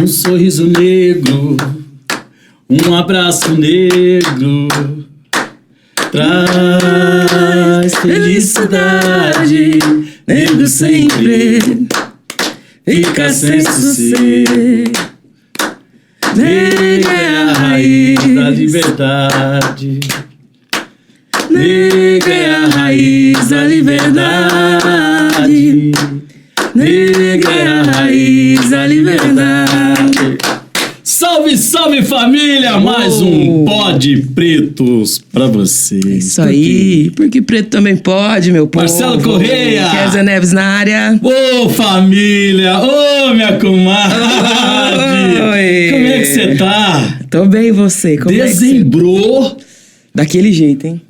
Um sorriso negro, um abraço negro, traz felicidade. Negro sempre fica sem sossego. Negra é a raiz da liberdade. Negra é a raiz da liberdade. Negra é a raiz da liberdade. Salve, salve família! Mais um Pode Pretos pra vocês. Isso aí, porque preto também pode, meu povo. Marcelo Correia. Kézia Neves na área. Ô família, ô minha comadre. Oi. Como é que você tá? Tô bem, e você? Como Dezembrou. Daquele jeito, hein?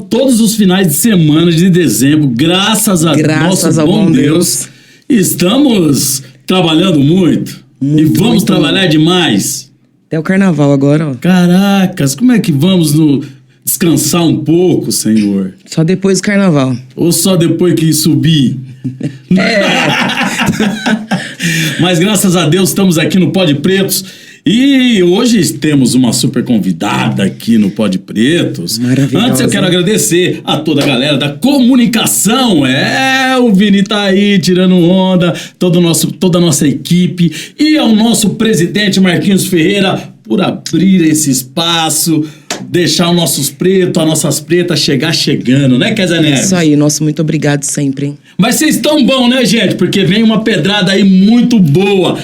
Todos os finais de semana de dezembro, graças ao bom Deus, estamos trabalhando muito e vamos trabalhar demais. Até o carnaval agora, ó. Caracas, como é que vamos descansar um pouco, Senhor? Só depois do carnaval. Ou só depois que subir? Mas graças a Deus estamos aqui no Pode Pretos. E hoje temos uma super convidada aqui no Pode Pretos. Maravilhosa. Antes eu quero agradecer a toda a galera da comunicação. O Vini tá aí tirando onda, toda a nossa equipe. E ao nosso presidente Marquinhos Ferreira por abrir esse espaço, deixar os nossos pretos, as nossas pretas chegando, né, Kézia Neves? Isso aí, nosso muito obrigado sempre, hein? Mas vocês estão bom, né, gente? Porque vem uma pedrada aí muito boa.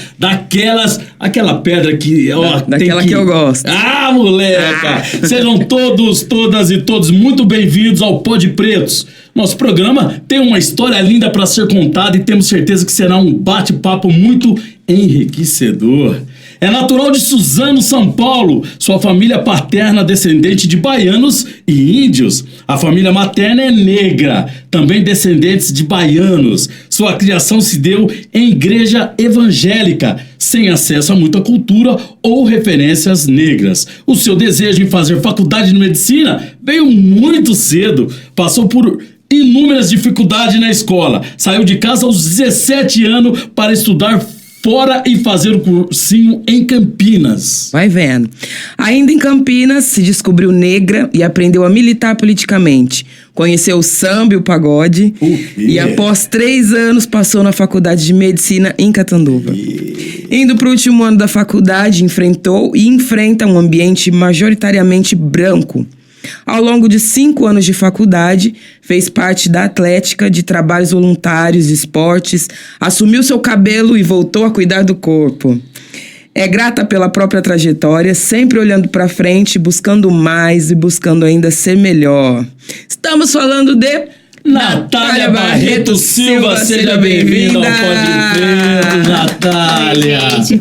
Aquela pedra que... Daquela que eu gosto. Ah, moleca! Sejam todas e todos muito bem-vindos ao Pode Pretos. Nosso programa tem uma história linda para ser contada e temos certeza que será um bate-papo muito enriquecedor. É natural de Suzano, São Paulo. Sua família paterna descendente de baianos e índios. A família materna é negra, também descendentes de baianos. Sua criação se deu em igreja evangélica, sem acesso a muita cultura ou referências negras. O seu desejo em fazer faculdade de medicina veio muito cedo. Passou por inúmeras dificuldades na escola. Saiu de casa aos 17 anos para estudar fora e fazer o cursinho em Campinas. Vai vendo. Ainda em Campinas, se descobriu negra e aprendeu a militar politicamente. Conheceu o samba e o pagode. E após 3 anos, passou na faculdade de medicina em Catanduva. Indo para o último ano da faculdade, enfrentou e enfrenta um ambiente majoritariamente branco. Ao longo de 5 anos de faculdade, fez parte da atlética, de trabalhos voluntários, esportes, assumiu seu cabelo e voltou a cuidar do corpo. É grata pela própria trajetória, sempre olhando para frente, buscando mais e buscando ainda ser melhor. Estamos falando de... Natália Barreto Silva, seja bem-vinda ao Pode Pretos, Natália. Oi, gente,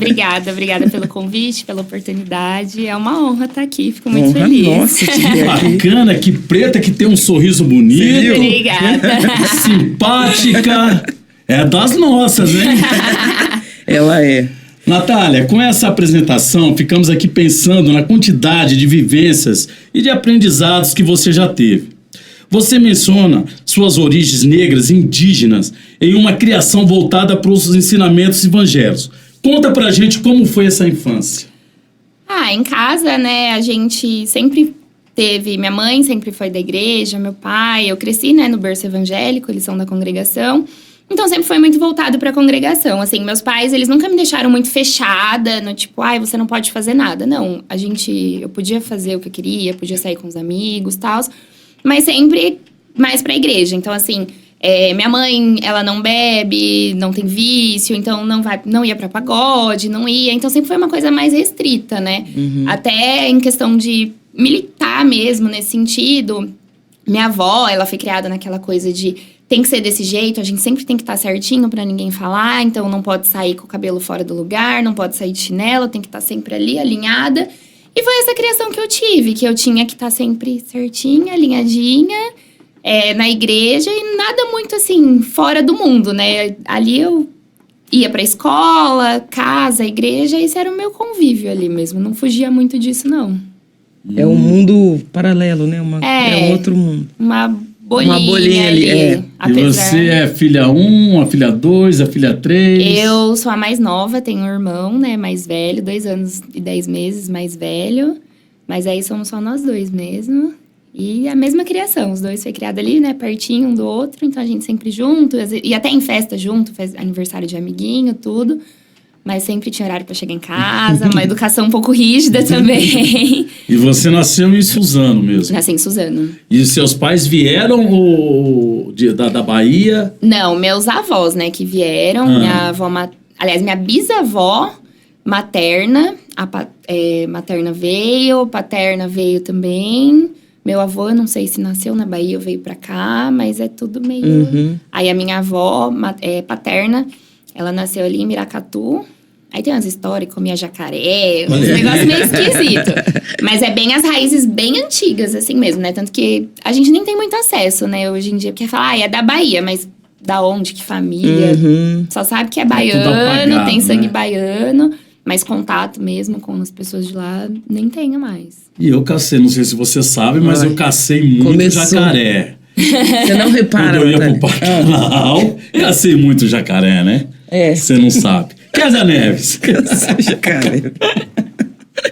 obrigada pelo convite, pela oportunidade. É uma honra estar aqui, fico muito feliz. Nossa, que bacana, que preta, que tem um sorriso bonito. Obrigada. Simpática. É das nossas, hein? Ela é. Natália, com essa apresentação, ficamos aqui pensando na quantidade de vivências e de aprendizados que você já teve. Você menciona suas origens negras e indígenas em uma criação voltada para os ensinamentos evangélicos. Conta pra gente como foi essa infância. Em casa, né, a gente sempre teve... Minha mãe sempre foi da igreja, meu pai... Eu cresci, né, no berço evangélico, eles são da congregação. Então, sempre foi muito voltado pra congregação. Assim, meus pais, eles nunca me deixaram muito fechada, no tipo... você não pode fazer nada. Não, eu podia fazer o que eu queria, podia sair com os amigos e tal... Mas sempre mais pra igreja. Então, assim, minha mãe, ela não bebe, não tem vício, então não ia pra pagode, não ia. Então, sempre foi uma coisa mais restrita, né? Uhum. Até em questão de militar mesmo, nesse sentido. Minha avó, ela foi criada naquela coisa de tem que ser desse jeito, a gente sempre tem que estar certinho pra ninguém falar. Então, não pode sair com o cabelo fora do lugar, não pode sair de chinelo, tem que estar sempre ali, alinhada. E foi essa criação que eu tive, que eu tinha que estar sempre certinha, alinhadinha, na igreja e nada muito assim, fora do mundo, né? Ali eu ia pra escola, casa, igreja, esse era o meu convívio ali mesmo, não fugia muito disso, não. É um mundo paralelo, né? É um outro mundo. Uma bolinha, Uma bolinha ali, E você é filha 1, a filha 2, a filha 3? Eu sou a mais nova, tenho um irmão, né, mais velho, 2 anos e 10 meses mais velho. Mas aí somos só nós dois mesmo. E a mesma criação, os dois foi criado ali, né, pertinho um do outro. Então a gente sempre junto, e até em festa junto, faz aniversário de amiguinho, tudo. Mas sempre tinha horário pra chegar em casa, uma educação um pouco rígida também. E você nasceu em Suzano mesmo? Nasci em Suzano. E os seus pais vieram da Bahia? Não, meus avós, né, que vieram. Minha avó, aliás, minha bisavó materna, materna veio, paterna veio também. Meu avô, eu não sei se nasceu na Bahia ou veio pra cá, mas é tudo meio... Aí a minha avó paterna, ela nasceu ali em Miracatu. Aí tem umas histórias que comia jacaré, uns negócios meio esquisitos. Mas é bem as raízes bem antigas, assim mesmo, né? Tanto que a gente nem tem muito acesso, né? Hoje em dia, porque fala, é da Bahia, mas da onde? Que família? Só sabe que é baiano, apagado, tem sangue né? baiano. Mas contato mesmo com as pessoas de lá, nem tenho mais. E eu cacei, não sei se você sabe, mas eu cacei muito jacaré. Você não repara, Quando eu ia Natália? pro Pantanal, cacei muito jacaré, né? É. Você não sabe. Kézia Neves. Jacaré.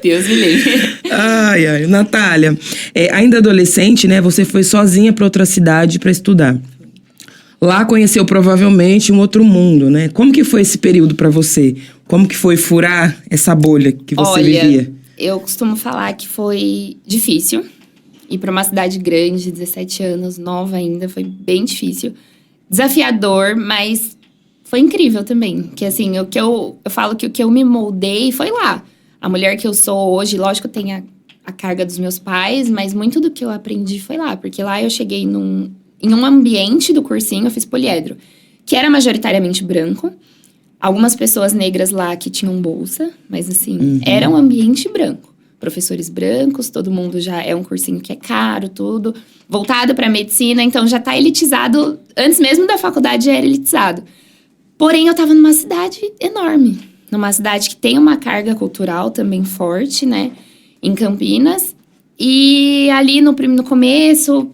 Deus me livre. Ai, ai. Natália, ainda adolescente, né? Você foi sozinha pra outra cidade pra estudar. Lá conheceu provavelmente um outro mundo, né? Como que foi esse período pra você? Como que foi furar essa bolha que você vivia? Eu costumo falar que foi difícil. Ir pra uma cidade grande, 17 anos, nova ainda, foi bem difícil. Desafiador, mas foi incrível também. Que assim, eu falo que o que eu me moldei foi lá. A mulher que eu sou hoje, lógico, tem a carga dos meus pais, mas muito do que eu aprendi foi lá. Porque lá eu cheguei em um ambiente do cursinho, eu fiz poliedro, que era majoritariamente branco. Algumas pessoas negras lá que tinham bolsa, mas assim, era um ambiente branco. Professores brancos, todo mundo já é um cursinho que é caro, tudo. Voltado para medicina, então já tá elitizado. Antes mesmo da faculdade já era elitizado. Porém, eu tava numa cidade enorme. Numa cidade que tem uma carga cultural também forte, né? Em Campinas. E ali no começo,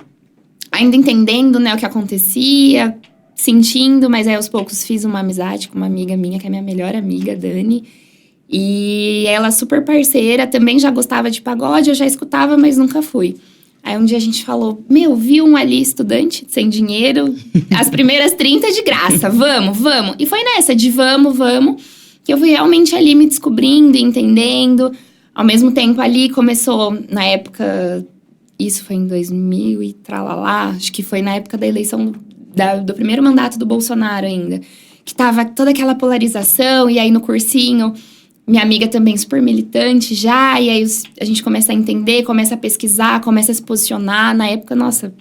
ainda entendendo, né, o que acontecia, sentindo, mas aí aos poucos fiz uma amizade com uma amiga minha, que é minha melhor amiga, Dani. E ela super parceira, também já gostava de pagode, eu já escutava, mas nunca fui. Aí um dia a gente falou, vi um ali estudante, sem dinheiro, as primeiras 30 de graça, vamos. E foi nessa de vamos, que eu fui realmente ali me descobrindo, entendendo. Ao mesmo tempo ali começou, na época, isso foi em 2000 e tralalá, acho que foi na época da eleição do primeiro mandato do Bolsonaro ainda. Que tava toda aquela polarização, e aí no cursinho... Minha amiga também super militante já, e aí a gente começa a entender, começa a pesquisar, começa a se posicionar. Na época, nossa,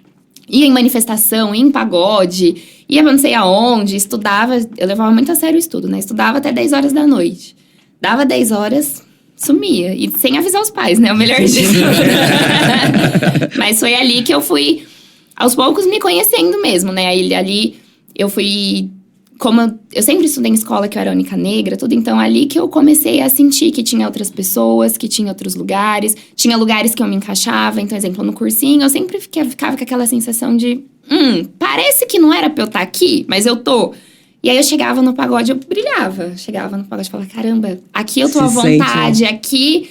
ia em manifestação, ia em pagode, ia não sei aonde, estudava. Eu levava muito a sério o estudo, né? Estudava até 10 horas da noite. Dava 10 horas, sumia. E sem avisar os pais, né? O melhor de tudo. Mas foi ali que eu fui, aos poucos, me conhecendo mesmo, né? Aí ali eu fui... Como eu sempre estudei em escola, que eu era a única negra, tudo. Então, ali que eu comecei a sentir que tinha outras pessoas, que tinha outros lugares. Tinha lugares que eu me encaixava. Então, exemplo, no cursinho, eu sempre ficava com aquela sensação de... parece que não era pra eu estar aqui, mas eu tô. E aí, eu chegava no pagode, eu brilhava. Chegava no pagode e falava, caramba, aqui eu tô à vontade, aqui...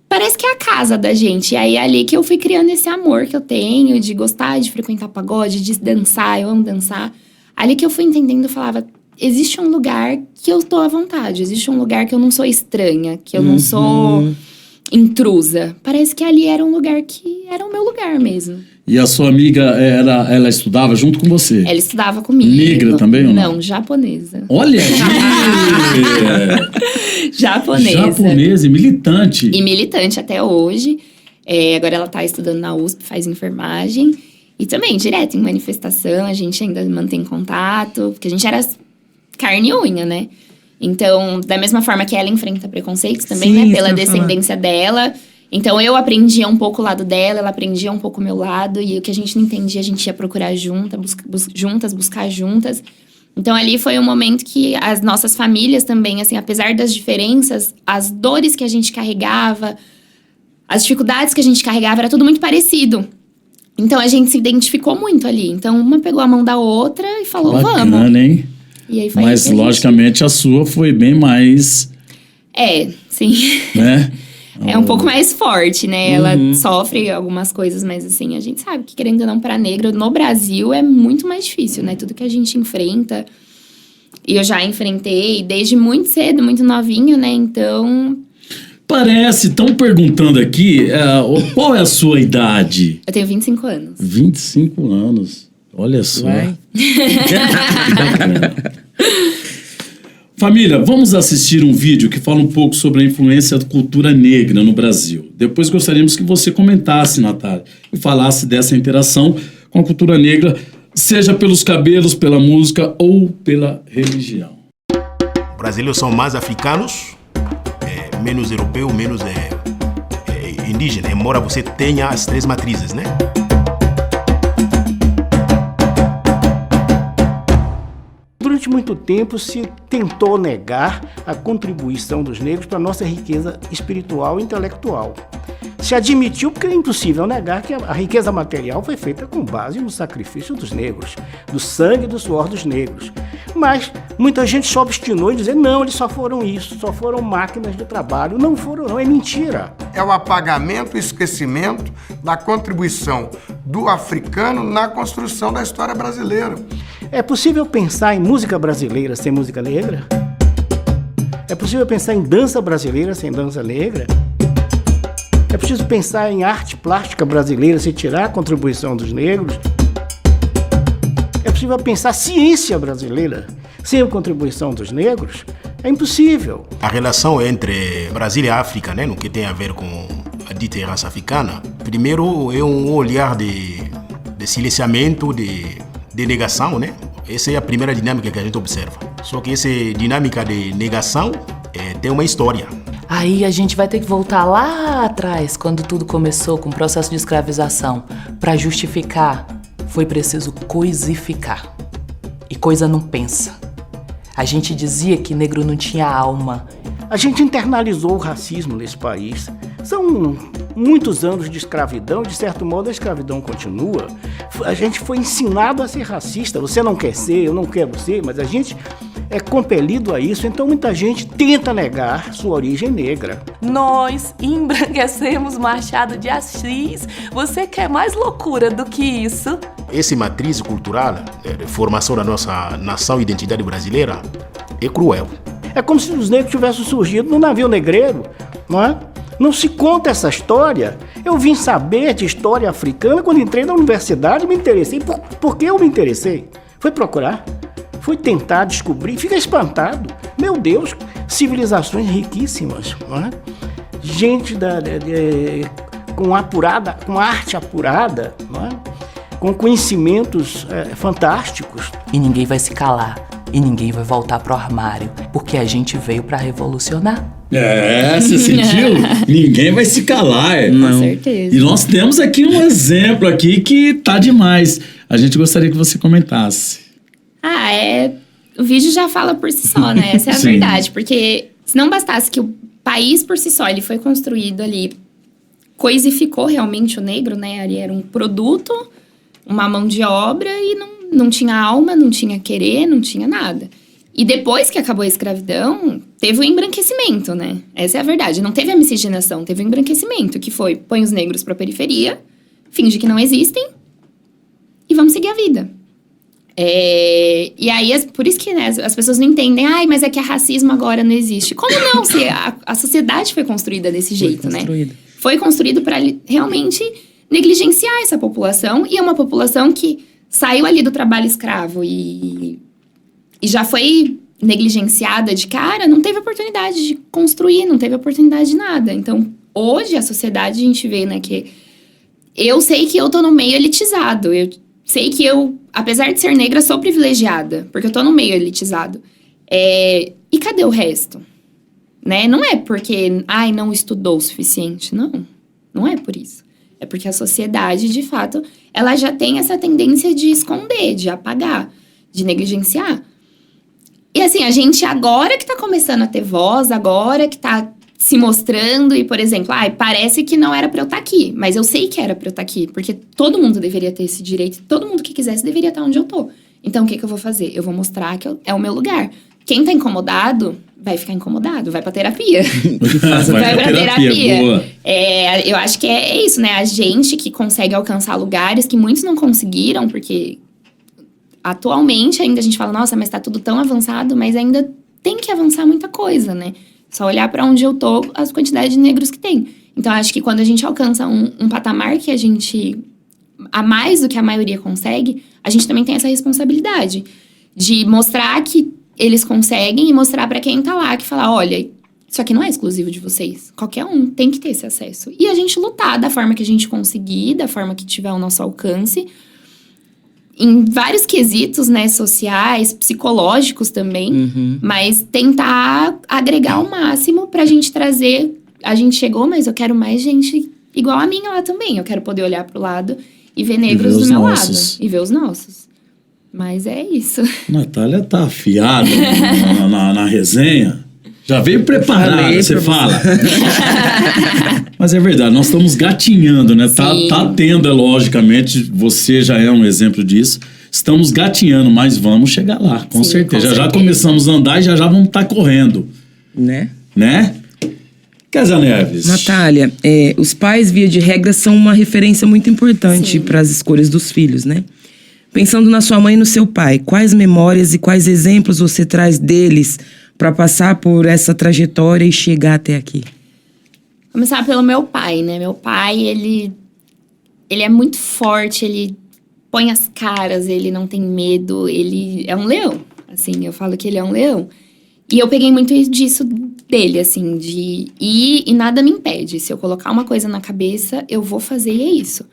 Parece que é a casa da gente. E aí, é ali que eu fui criando esse amor que eu tenho, de gostar de frequentar pagode, de dançar, eu amo dançar. Ali que eu fui entendendo, eu falava, existe um lugar que eu tô à vontade. Existe um lugar que eu não sou estranha, que eu não sou intrusa. Parece que ali era um lugar que era o meu lugar mesmo. E a sua amiga, ela estudava junto com você? Ela estudava comigo. Negra também ou não? Não, japonesa. Olha aí! Japonesa e militante. E militante até hoje. Agora ela tá estudando na USP, faz enfermagem. E também, direto em manifestação, a gente ainda mantém contato. Porque a gente era carne e unha, né? Então, da mesma forma que ela enfrenta preconceitos também, Sim, né? Pela descendência dela. Então, eu aprendia um pouco o lado dela, ela aprendia um pouco o meu lado. E o que a gente não entendia, a gente ia procurar buscar juntas. Então, ali foi um momento que as nossas famílias também, assim, apesar das diferenças, as dores que a gente carregava, as dificuldades que a gente carregava, era tudo muito parecido. Então, a gente se identificou muito ali. Então, uma pegou a mão da outra e falou, Bacana, vamos. hein? E aí foi Mas, aí que logicamente, a sua foi bem mais, sim. né? É um pouco mais forte, né? Ela sofre algumas coisas, mas assim, a gente sabe que, querendo ou não, para negro, no Brasil é muito mais difícil, né? Tudo que a gente enfrenta. E eu já enfrentei desde muito cedo, muito novinha, né? Então... Parece, estão perguntando aqui, qual é a sua idade? Eu tenho 25 anos. 25 anos. Olha só. Bacana. Família, vamos assistir um vídeo que fala um pouco sobre a influência da cultura negra no Brasil. Depois gostaríamos que você comentasse, Natália, e falasse dessa interação com a cultura negra, seja pelos cabelos, pela música ou pela religião. Brasileiros são mais africanos, menos europeu, menos indígena, embora você tenha as três matrizes, né? Durante muito tempo se tentou negar a contribuição dos negros para a nossa riqueza espiritual e intelectual. Se admitiu, porque é impossível negar que a riqueza material foi feita com base no sacrifício dos negros, do sangue e do suor dos negros. Mas muita gente se obstinou em dizer, não, eles só foram isso, só foram máquinas de trabalho. Não foram, não, é mentira. É o apagamento e esquecimento da contribuição do africano na construção da história brasileira. É possível pensar em música brasileira sem música negra? É possível pensar em dança brasileira sem dança negra? É preciso pensar em arte plástica brasileira sem tirar a contribuição dos negros? É possível pensar ciência brasileira sem a contribuição dos negros? É impossível. A relação entre Brasil e África, né, no que tem a ver com a dita raça africana, primeiro é um olhar de silenciamento, de negação, né? Essa é a primeira dinâmica que a gente observa. Só que essa dinâmica de negação tem uma história. Aí a gente vai ter que voltar lá atrás, quando tudo começou com o processo de escravização. Para justificar, foi preciso coisificar. E coisa não pensa. A gente dizia que negro não tinha alma. A gente internalizou o racismo nesse país. São muitos anos de escravidão, de certo modo a escravidão continua. A gente foi ensinado a ser racista. Você não quer ser, eu não quero ser, mas a gente é compelido a isso. Então muita gente tenta negar sua origem negra. Nós embranquecemos Machado de Assis. Você quer mais loucura do que isso? Essa matriz cultural, de formação da nossa nação e identidade brasileira, é cruel. É como se os negros tivessem surgido no navio negreiro, não é? Não se conta essa história. Eu vim saber de história africana quando entrei na universidade e me interessei. Por que eu me interessei? Foi procurar, foi tentar descobrir, fica espantado. Meu Deus, civilizações riquíssimas, não é? Gente com arte apurada, não é? Com conhecimentos fantásticos. E ninguém vai se calar. E ninguém vai voltar pro armário, porque a gente veio pra revolucionar. Você sentiu? Ninguém vai se calar. Com certeza. E nós temos aqui um exemplo aqui que tá demais. A gente gostaria que você comentasse. O vídeo já fala por si só, né? Essa é a Sim. verdade. Porque se não bastasse que o país por si só, ele foi construído ali, coisificou realmente o negro, né? Ali era um produto, uma mão de obra e não tinha alma, não tinha querer, não tinha nada. E depois que acabou a escravidão, teve o embranquecimento, né? Essa é a verdade. Não teve a miscigenação, teve o embranquecimento, que foi põe os negros pra periferia, finge que não existem e vamos seguir a vida. E aí, por isso que, né, as pessoas não entendem. Mas é que racismo agora não existe. Como não? Se a sociedade foi construída desse jeito, né? Foi construído para realmente negligenciar essa população. E é uma população que saiu ali do trabalho escravo e já foi negligenciada de cara, não teve oportunidade de construir, não teve oportunidade de nada. Então, hoje, a sociedade, a gente vê, né, que eu sei que eu tô no meio elitizado. Eu sei que eu, apesar de ser negra, sou privilegiada, porque eu tô no meio elitizado. E cadê o resto? Né? Não é porque, não estudou o suficiente. Não é por isso. É porque a sociedade, de fato, ela já tem essa tendência de esconder, de apagar, de negligenciar. E assim, a gente agora que tá começando a ter voz, agora que tá se mostrando e, por exemplo, parece que não era pra eu estar aqui, mas eu sei que era pra eu estar aqui, porque todo mundo deveria ter esse direito, todo mundo que quisesse deveria estar onde eu tô. Então, o que eu vou fazer? Eu vou mostrar que é o meu lugar. Quem tá incomodado, vai ficar incomodado, vai pra terapia. Vai pra terapia. Boa. Eu acho que é isso, né? A gente que consegue alcançar lugares que muitos não conseguiram, porque atualmente ainda a gente fala, nossa, mas tá tudo tão avançado, mas ainda tem que avançar muita coisa, né? Só olhar pra onde eu tô, as quantidades de negros que tem. Então, acho que quando a gente alcança um patamar que a gente... a mais do que a maioria consegue, a gente também tem essa responsabilidade de mostrar que eles conseguem e mostrar pra quem tá lá, que fala, olha, isso aqui não é exclusivo de vocês. Qualquer um tem que ter esse acesso. E a gente lutar da forma que a gente conseguir, da forma que tiver ao nosso alcance, em vários quesitos, né, sociais, psicológicos também, mas tentar agregar ao máximo pra gente trazer, a gente chegou, mas eu quero mais gente igual a minha lá também. Eu quero poder olhar pro lado e ver negros do meu lado. E ver os nossos. Mas é isso. Natália tá afiada na resenha. Já veio preparada, você fala. Mas é verdade, nós estamos gatinhando, né? Tá tendo, logicamente, você já é um exemplo disso. Estamos gatinhando, mas vamos chegar lá, com certeza. Já começamos a andar e já vamos estar correndo. Né? Kézia Neves. Natália, os pais, via de regra, são uma referência muito importante para as escolhas dos filhos, né? Pensando na sua mãe e no seu pai, quais memórias e quais exemplos você traz deles para passar por essa trajetória e chegar até aqui? Começar pelo meu pai, né? Meu pai, ele é muito forte, ele põe as caras, ele não tem medo, ele é um leão. Assim, eu falo que ele é um leão. E eu peguei muito disso dele, assim, de ir e nada me impede. Se eu colocar uma coisa na cabeça, eu vou fazer e é isso.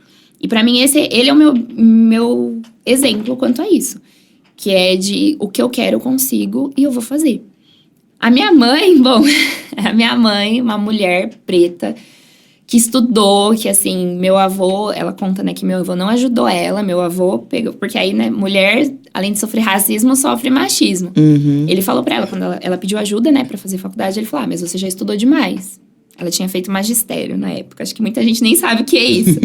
E pra mim, ele é o meu exemplo quanto a isso. Que é de o que eu quero, eu consigo e eu vou fazer. A minha mãe, uma mulher preta, que estudou, que assim, meu avô, ela conta, né, que meu avô não ajudou ela, meu avô pegou, porque aí, né, mulher, além de sofrer racismo, sofre machismo. Ele falou pra ela, quando ela pediu ajuda, né, pra fazer faculdade, ele falou, mas você já estudou demais. Ela tinha feito magistério na época, acho que muita gente nem sabe o que é isso.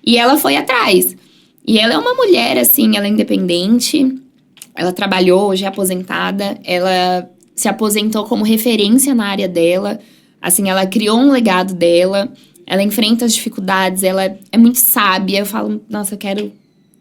E ela foi atrás. E ela é uma mulher, assim, ela é independente, ela trabalhou, hoje é aposentada, ela se aposentou como referência na área dela, assim, ela criou um legado dela, ela enfrenta as dificuldades, ela é muito sábia. Eu falo, nossa, eu quero...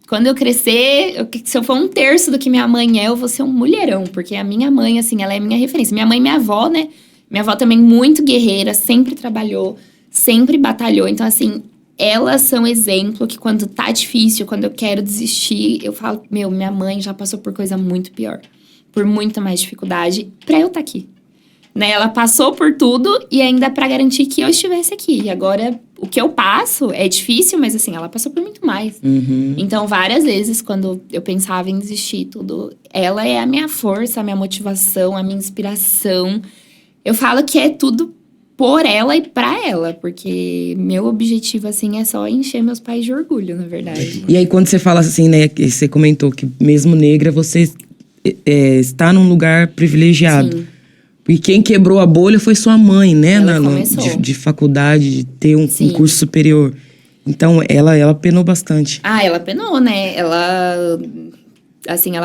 Quando eu crescer, se eu for 1/3 do que minha mãe é, eu vou ser um mulherão. Porque a minha mãe, assim, ela é minha referência. Minha mãe e minha avó, né? Minha avó também muito guerreira, sempre trabalhou, sempre batalhou. Então, assim, elas são exemplo que quando tá difícil, quando eu quero desistir, eu falo, minha mãe já passou por coisa muito pior. Por muita mais dificuldade, pra eu estar aqui. Né? Ela passou por tudo e ainda pra garantir que eu estivesse aqui. E agora, o que eu passo é difícil, mas assim, ela passou por muito mais. Então, várias vezes, quando eu pensava em desistir tudo, ela é a minha força, a minha motivação, a minha inspiração. Eu falo que é tudo por ela e pra ela, porque meu objetivo, assim, é só encher meus pais de orgulho, na verdade. E aí, quando você fala assim, né, que você comentou que mesmo negra, você está num lugar privilegiado. Sim. E quem quebrou a bolha foi sua mãe, né? Ela começou. De faculdade, de ter um curso superior. Então, ela penou bastante. Ela penou, né? Ela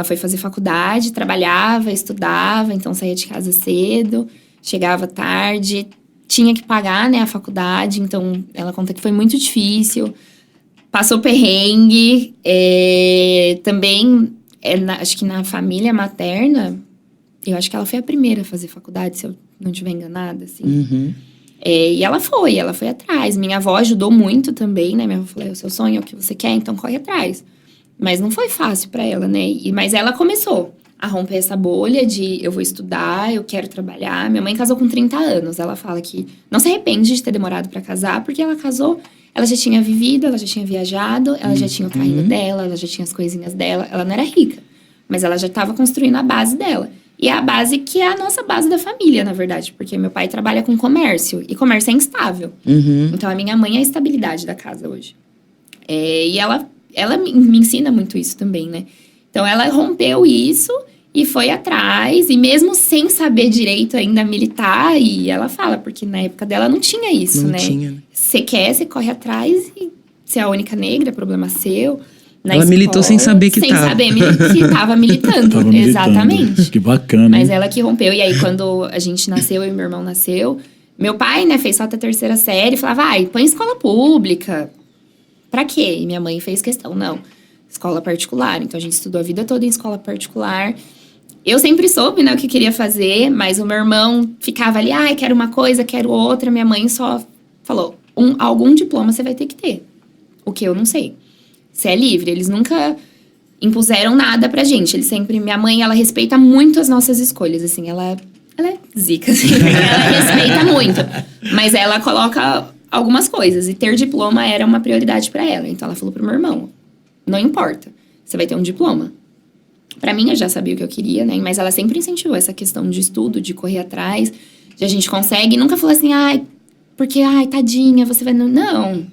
foi fazer faculdade, trabalhava, estudava, então saía de casa cedo, chegava tarde, tinha que pagar, né, a faculdade. Então, ela conta que foi muito difícil. Passou perrengue. Também, acho que na família materna... Eu acho que ela foi a primeira a fazer faculdade, se eu não estiver enganada, assim. E ela foi atrás. Minha avó ajudou muito também, né? Minha avó falou, o seu sonho é o que você quer, então corre atrás. Mas não foi fácil pra ela, né? Mas ela começou a romper essa bolha de eu vou estudar, eu quero trabalhar. Minha mãe casou com 30 anos. Ela fala que não se arrepende de ter demorado pra casar, porque ela casou, ela já tinha vivido, ela já tinha viajado, ela já tinha o carrinho dela, ela já tinha as coisinhas dela. Ela não era rica, mas ela já estava construindo a base dela. E é a base que é a nossa base da família, na verdade. Porque meu pai trabalha com comércio. E comércio é instável. Então, a minha mãe é a estabilidade da casa hoje. E ela me ensina muito isso também, né? Então, ela rompeu isso. E foi atrás, e mesmo sem saber direito ainda militar, e ela fala, porque na época dela não tinha isso, Não né? tinha, né? Você quer, você corre atrás, e você é a única negra, problema seu. Na Ela militou sem saber que sem tava. saber que tava militando. Tava militando. Exatamente. Que bacana, Mas hein? ela que rompeu. E aí, quando a gente nasceu, eu e meu irmão nasceu, meu pai, né, fez só até a 3ª série, falava, põe escola pública. Pra quê? E minha mãe fez questão, não. Escola particular. Então, a gente estudou a vida toda em escola particular. Eu sempre soube, né, o que queria fazer, mas o meu irmão ficava ali, quero uma coisa, quero outra. Minha mãe só falou, algum diploma você vai ter que ter. O que eu não sei. Você é livre. Eles nunca impuseram nada pra gente. Eles sempre... Minha mãe, ela respeita muito as nossas escolhas, assim. Ela é zica, assim. Ela respeita muito. Mas ela coloca algumas coisas. E ter diploma era uma prioridade pra ela. Então, ela falou pro meu irmão, não importa. Você vai ter um diploma. Pra mim, eu já sabia o que eu queria, né? Mas ela sempre incentivou essa questão de estudo, de correr atrás, de a gente consegue. Nunca falou assim, porque, tadinha, você vai... Não.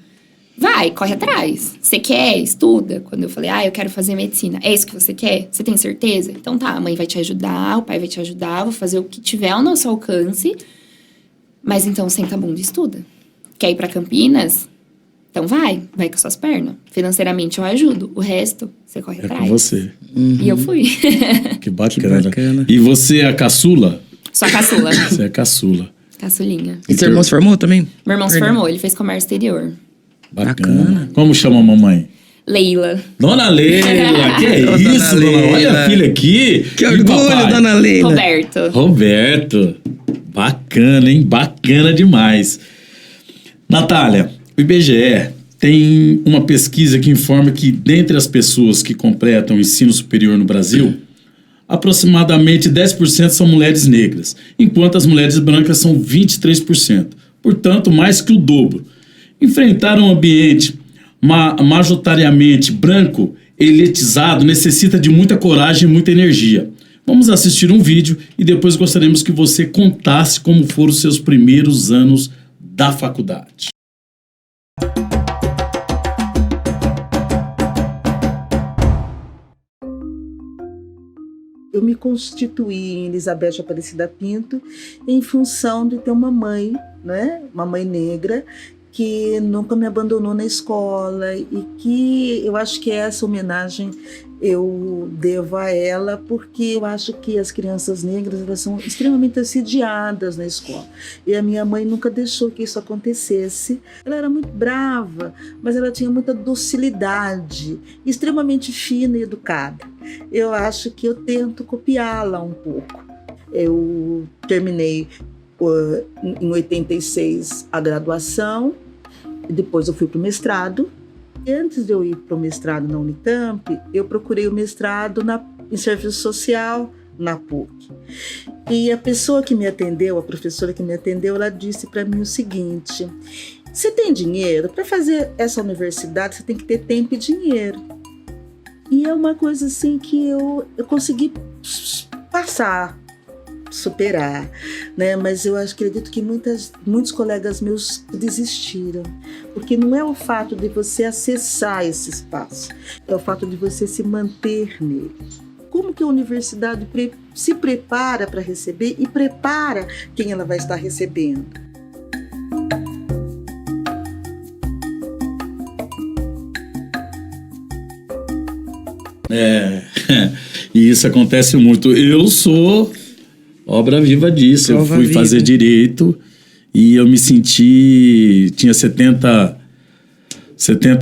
Vai, corre atrás. Você quer, estuda. Quando eu falei, eu quero fazer medicina. É isso que você quer? Você tem certeza? Então tá, a mãe vai te ajudar, o pai vai te ajudar, vou fazer o que tiver ao nosso alcance. Mas então, senta a bunda e estuda. Quer ir pra Campinas? Então vai com suas pernas. Financeiramente eu ajudo. O resto, você corre atrás. É com você. E eu fui. Que bacana. Que bacana. E você é a caçula? Só a caçula. Você é a caçula. Caçulinha. E seu irmão se formou também? Meu irmão se formou, ele fez comércio exterior. Bacana. Como chama a mamãe? Leila. Dona Leila, que é Dona isso, dona? Olha Leila. a filha aqui. Que E orgulho, papai? dona Leila. Roberto. Bacana, hein? Bacana demais. Natália, o IBGE tem uma pesquisa que informa que, dentre as pessoas que completam o ensino superior no Brasil, aproximadamente 10% são mulheres negras, enquanto as mulheres brancas são 23%. Portanto, mais que o dobro. Enfrentar um ambiente majoritariamente branco, elitizado, necessita de muita coragem e muita energia. Vamos assistir um vídeo e depois gostaríamos que você contasse como foram os seus primeiros anos da faculdade. Eu me constituí em Elizabeth Aparecida Pinto em função de ter uma mãe, né? Uma mãe negra, que nunca me abandonou na escola e que eu acho que essa homenagem eu devo a ela, porque eu acho que as crianças negras elas são extremamente assediadas na escola. E a minha mãe nunca deixou que isso acontecesse. Ela era muito brava, mas ela tinha muita docilidade, extremamente fina e educada. Eu acho que eu tento copiá-la um pouco. Eu terminei em 86 a graduação, depois eu fui para o mestrado. E antes de eu ir para o mestrado na Unicamp, eu procurei o mestrado em serviço social na PUC. E a pessoa que me atendeu, a professora que me atendeu, ela disse para mim o seguinte: você tem dinheiro? Para fazer essa universidade, você tem que ter tempo e dinheiro. E é uma coisa assim que eu consegui passar, superar, né? Mas eu acredito que muitos colegas meus desistiram, porque não é o fato de você acessar esse espaço, é o fato de você se manter nele. Como que a universidade se prepara para receber e prepara quem ela vai estar recebendo? E isso acontece muito. Eu sou obra viva disso. Prova eu fui viva. fazer direito e eu me senti... Tinha 70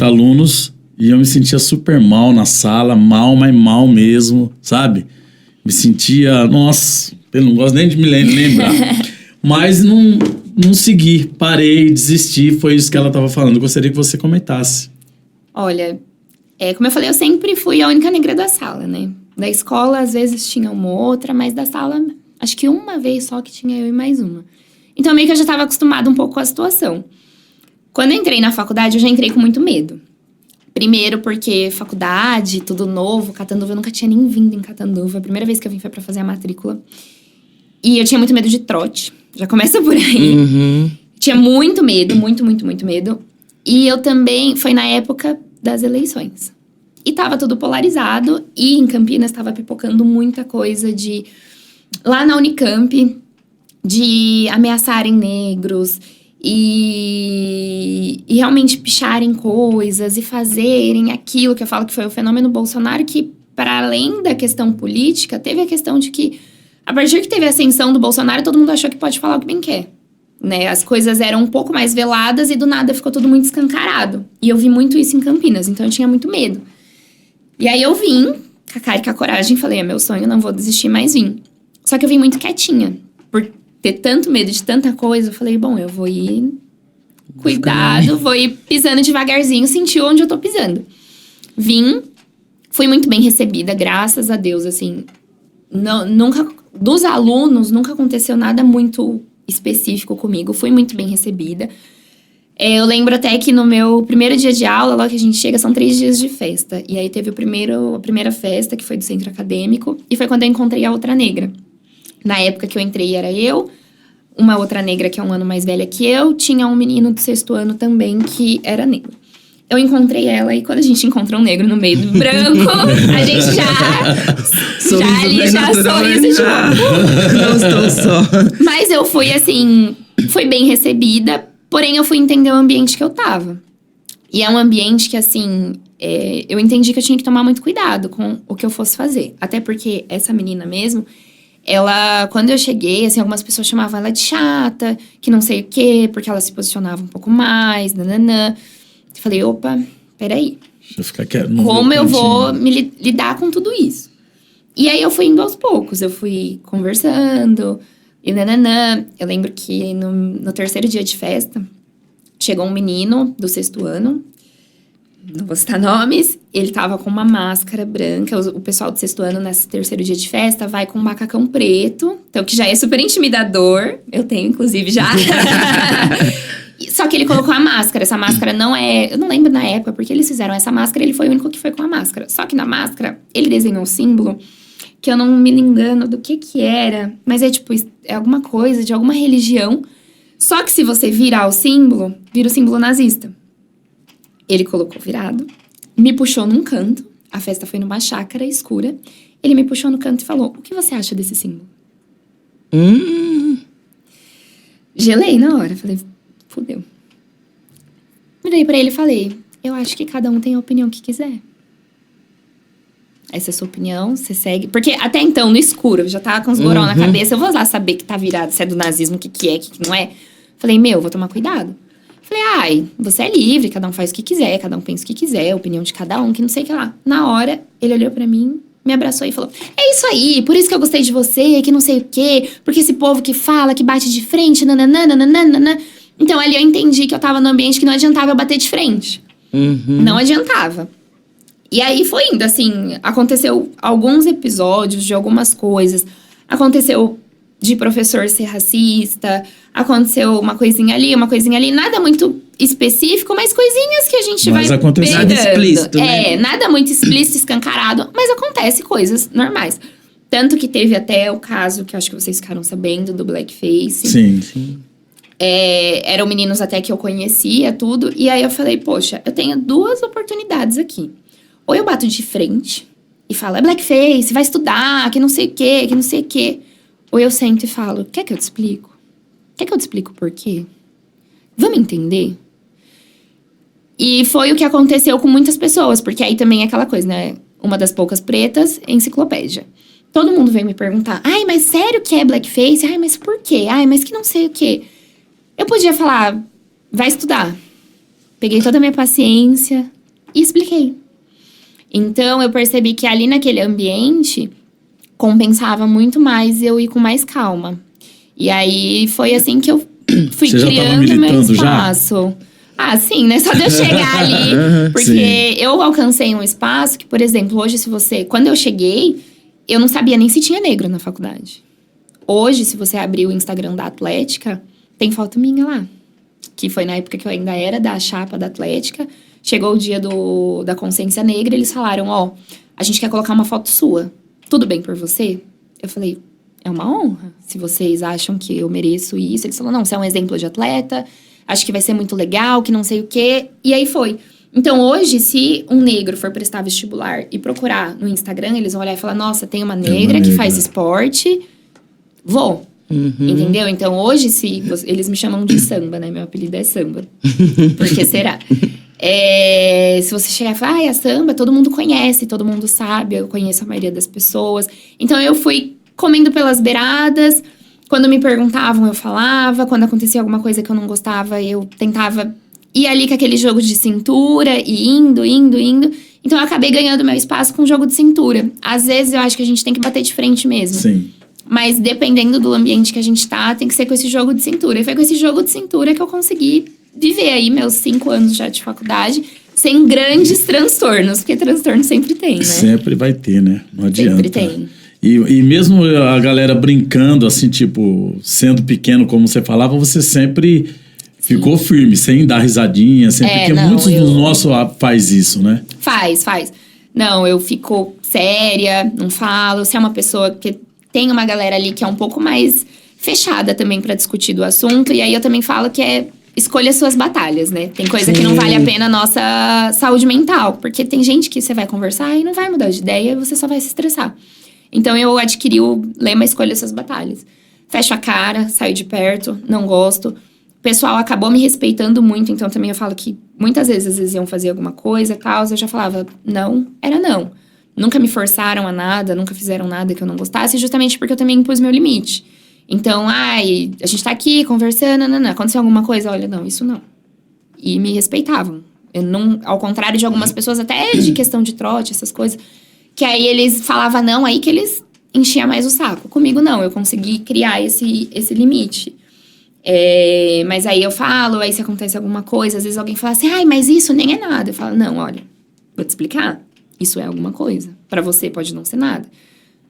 alunos e eu me sentia super mal na sala, mas mal mesmo, sabe? Me sentia... Nossa, eu não gosto nem de me lembrar. Mas não segui, parei, desisti. Foi isso que ela estava falando. Eu gostaria que você comentasse. Olha, como eu falei, eu sempre fui a única negra da sala, né? Da escola, às vezes, tinha uma outra, mas da sala, acho que uma vez só que tinha eu e mais uma. Então, meio que eu já estava acostumada um pouco com a situação. Quando eu entrei na faculdade, eu já entrei com muito medo. Primeiro porque faculdade, tudo novo, Catanduva, eu nunca tinha nem vindo em Catanduva. A primeira vez que eu vim foi pra fazer a matrícula. E eu tinha muito medo de trote. Já começa por aí. Uhum. Tinha muito medo, muito medo. E eu também, foi na época das eleições. E tava tudo polarizado. E em Campinas tava pipocando muita coisa de... Lá na Unicamp, de ameaçarem negros e realmente picharem coisas e fazerem aquilo que eu falo que foi o fenômeno Bolsonaro, que para além da questão política, teve a questão de que a partir que teve a ascensão do Bolsonaro, todo mundo achou que pode falar o que bem quer, né? As coisas eram um pouco mais veladas e do nada ficou tudo muito escancarado. E eu vi muito isso em Campinas, então eu tinha muito medo. E aí eu vim, com a cara e com a coragem, falei, é meu sonho, não vou desistir, mas vim. Só que eu vim muito quietinha, por ter tanto medo de tanta coisa, eu falei, bom, eu vou ir cuidado, vou ir pisando devagarzinho, sentir onde eu tô pisando. Vim, fui muito bem recebida, graças a Deus, assim, nunca, dos alunos, nunca aconteceu nada muito específico comigo, fui muito bem recebida. Eu lembro até que no meu primeiro dia de aula, logo que a gente chega, são 3 dias de festa. E aí teve a primeira festa, que foi do centro acadêmico, e foi quando eu encontrei a outra negra. Na época que eu entrei, era eu, uma outra negra que é um ano mais velha que eu, tinha um menino do 6º ano também que era negro. Eu encontrei ela e quando a gente encontra um negro no meio do branco, a gente já sorriso de Não estou só. Mas eu fui assim, fui bem recebida, porém eu fui entender o ambiente que eu tava. E é um ambiente que assim, eu entendi que eu tinha que tomar muito cuidado com o que eu fosse fazer. Até porque essa menina mesmo, ela, quando eu cheguei, assim, algumas pessoas chamavam ela de chata, que não sei o quê, porque ela se posicionava um pouco mais, nananã. Eu falei, opa, peraí. Deixa eu ficar quieto. Como eu vou me lidar com tudo isso? E aí eu fui indo aos poucos, eu fui conversando, e nananã. Eu lembro que no 3º dia de festa, chegou um menino do 6º ano, não vou citar nomes, ele tava com uma máscara branca. O pessoal do 6º ano, nesse 3º dia de festa, vai com um macacão preto, então que já é super intimidador. Eu tenho, inclusive, já. Só que ele colocou a máscara. Essa máscara não é... Eu não lembro na época porque eles fizeram essa máscara. Ele foi o único que foi com a máscara. Só que na máscara, ele desenhou um símbolo que eu não me engano do que era. Mas é tipo, é alguma coisa de alguma religião. Só que se você virar o símbolo, vira o símbolo nazista. Ele colocou virado, me puxou num canto. A festa foi numa chácara escura. Ele me puxou no canto e falou, o que você acha desse símbolo? Gelei na hora. Falei, fudeu. Virei pra ele e falei, eu acho que cada um tem a opinião que quiser. Essa é a sua opinião, você segue. Porque até então, no escuro, eu já tava com os borão na cabeça. Eu vou lá saber que tá virado, se é do nazismo, o que é, o que não é. Falei, vou tomar cuidado. Falei, você é livre, cada um faz o que quiser, cada um pensa o que quiser, a opinião de cada um, que não sei o que lá. Na hora, ele olhou pra mim, me abraçou e falou, é isso aí, por isso que eu gostei de você, que não sei o quê, porque esse povo que fala, que bate de frente, nananana. Então, ali eu entendi que eu tava num ambiente que não adiantava eu bater de frente. Não adiantava. E aí foi indo, assim, aconteceu alguns episódios de algumas coisas. Aconteceu de professor ser racista, aconteceu uma coisinha ali, nada muito específico, mas coisinhas que a gente vai aconteceu pegando. Nada explícito, né? Nada muito explícito, escancarado, mas acontece coisas normais. Tanto que teve até o caso, que acho que vocês ficaram sabendo, do blackface. Sim. Eram meninos até que eu conhecia, tudo. E aí eu falei, poxa, eu tenho 2 oportunidades aqui. Ou eu bato de frente e falo, é blackface, vai estudar, que não sei o quê, que não sei o quê. Ou eu sento e falo, quer que eu te explico? Quer que eu te explico por quê? Vamos entender? E foi o que aconteceu com muitas pessoas, porque aí também é aquela coisa, né? Uma das poucas pretas, enciclopédia. Todo mundo veio me perguntar, ai, mas sério que é blackface? Ai, mas por quê? Ai, mas que não sei o quê. Eu podia falar, vai estudar. Peguei toda a minha paciência e expliquei. Então, eu percebi que ali naquele ambiente, compensava muito mais eu ir com mais calma. E aí, foi assim que eu fui Você criando já tava meu militando espaço. Ah, sim, né? Só de eu chegar ali. Porque eu alcancei um espaço que, por exemplo, hoje quando eu cheguei, eu não sabia nem se tinha negro na faculdade. Hoje, se você abrir o Instagram da Atlética, tem foto minha lá. Que foi na época que eu ainda era da chapa da Atlética. Chegou o dia da consciência negra, eles falaram, a gente quer colocar uma foto sua. Tudo bem por você? Eu falei, é uma honra. Se vocês acham que eu mereço isso. Eles falaram, não, você é um exemplo de atleta. Acho que vai ser muito legal, que não sei o quê. E aí foi. Então, hoje, se um negro for prestar vestibular e procurar no Instagram, eles vão olhar e falar, nossa, tem uma negra que faz esporte, vou. Entendeu? Então, hoje, eles me chamam de samba, né? Meu apelido é samba. Por que será? Se você chegar e falar, a samba, todo mundo conhece, todo mundo sabe, eu conheço a maioria das pessoas. Então, eu fui comendo pelas beiradas. Quando me perguntavam, eu falava. Quando acontecia alguma coisa que eu não gostava, eu tentava ir ali com aquele jogo de cintura, e indo. Então, eu acabei ganhando meu espaço com o jogo de cintura. Às vezes, eu acho que a gente tem que bater de frente mesmo. Sim. Mas, dependendo do ambiente que a gente tá, tem que ser com esse jogo de cintura. E foi com esse jogo de cintura que eu consegui viver aí meus 5 anos já de faculdade, sem grandes transtornos. Porque transtorno sempre tem, né? Sempre vai ter, né? Não adianta. Sempre tem. E mesmo a galera brincando, assim, tipo, sendo pequeno, como você falava, você sempre ficou firme, sem dar risadinha, porque muitos dos nossos faz isso, né? Faz. Não, eu fico séria, não falo. Se é uma pessoa que tem uma galera ali que é um pouco mais fechada também pra discutir do assunto. E aí eu também falo que escolha suas batalhas, né? Tem coisa que não vale a pena a nossa saúde mental. Porque tem gente que você vai conversar e não vai mudar de ideia e você só vai se estressar. Então, eu adquiri o lema escolha suas batalhas. Fecho a cara, saio de perto, não gosto. O pessoal acabou me respeitando muito, então também eu falo que muitas vezes, às vezes iam fazer alguma coisa e tal, eu já falava, não, era não. Nunca me forçaram a nada, nunca fizeram nada que eu não gostasse, justamente porque eu também impus meu limite. Então, a gente tá aqui conversando, aconteceu alguma coisa, olha, não, isso não. E me respeitavam. Eu não, ao contrário de algumas pessoas, até de questão de trote, essas coisas, que aí eles falavam não, aí que eles enchiam mais o saco. Comigo não, eu consegui criar esse limite. Mas aí eu falo, aí se acontece alguma coisa, às vezes alguém fala assim, mas isso nem é nada. Eu falo, não, olha, vou te explicar. Isso é alguma coisa. Pra você pode não ser nada,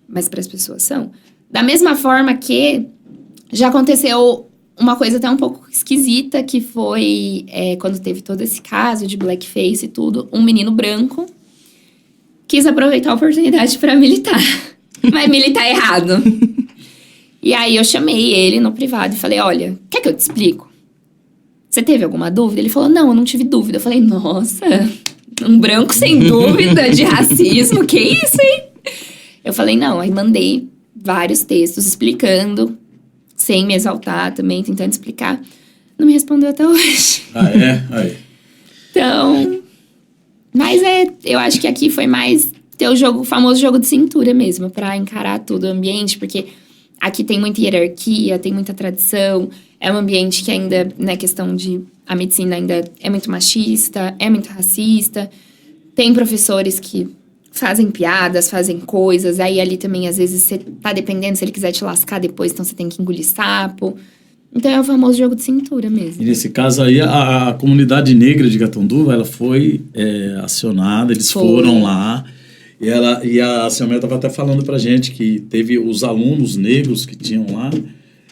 mas para as pessoas são. Da mesma forma que já aconteceu uma coisa até um pouco esquisita, que foi quando teve todo esse caso de blackface e tudo, um menino branco quis aproveitar a oportunidade pra militar. Mas militar errado. E aí eu chamei ele no privado e falei, olha, quer que eu te explico? Você teve alguma dúvida? Ele falou, não, eu não tive dúvida. Eu falei, nossa, um branco sem dúvida de racismo, que isso, hein? Eu falei, não, aí mandei vários textos explicando, sem me exaltar também, tentando explicar. Não me respondeu até hoje. Aí. Então, mas eu acho que aqui foi mais ter o famoso jogo de cintura mesmo, pra encarar todo o ambiente, porque aqui tem muita hierarquia, tem muita tradição, é um ambiente que ainda, né, questão de... A medicina ainda é muito machista, é muito racista, tem professores que fazem piadas, fazem coisas, aí ali também, às vezes, você tá dependendo, se ele quiser te lascar depois, então você tem que engolir sapo. Então, é o famoso jogo de cintura mesmo. E nesse caso aí, a comunidade negra de Gatunduva, ela foi acionada, eles foram lá. E a Selma estava até falando pra gente que teve os alunos negros que tinham lá,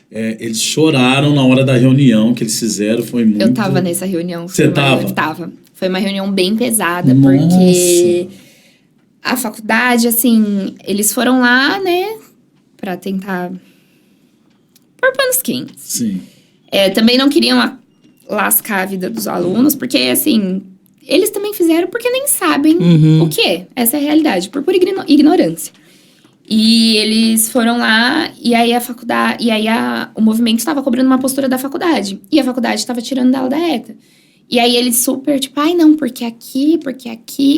eles choraram na hora da reunião que eles fizeram, foi muito... Eu tava nessa reunião. Você tava? Tava. Foi uma reunião bem pesada, porque a faculdade, assim, eles foram lá, né, pra tentar pôr panos quentes. Sim. Também não queriam lascar a vida dos alunos, porque, assim... Eles também fizeram porque nem sabem o que é. Essa é a realidade, por pura ignorância. E eles foram lá, e aí a faculdade... E aí o movimento estava cobrando uma postura da faculdade. E a faculdade estava tirando dela da reta. E aí eles super, tipo, não, porque aqui.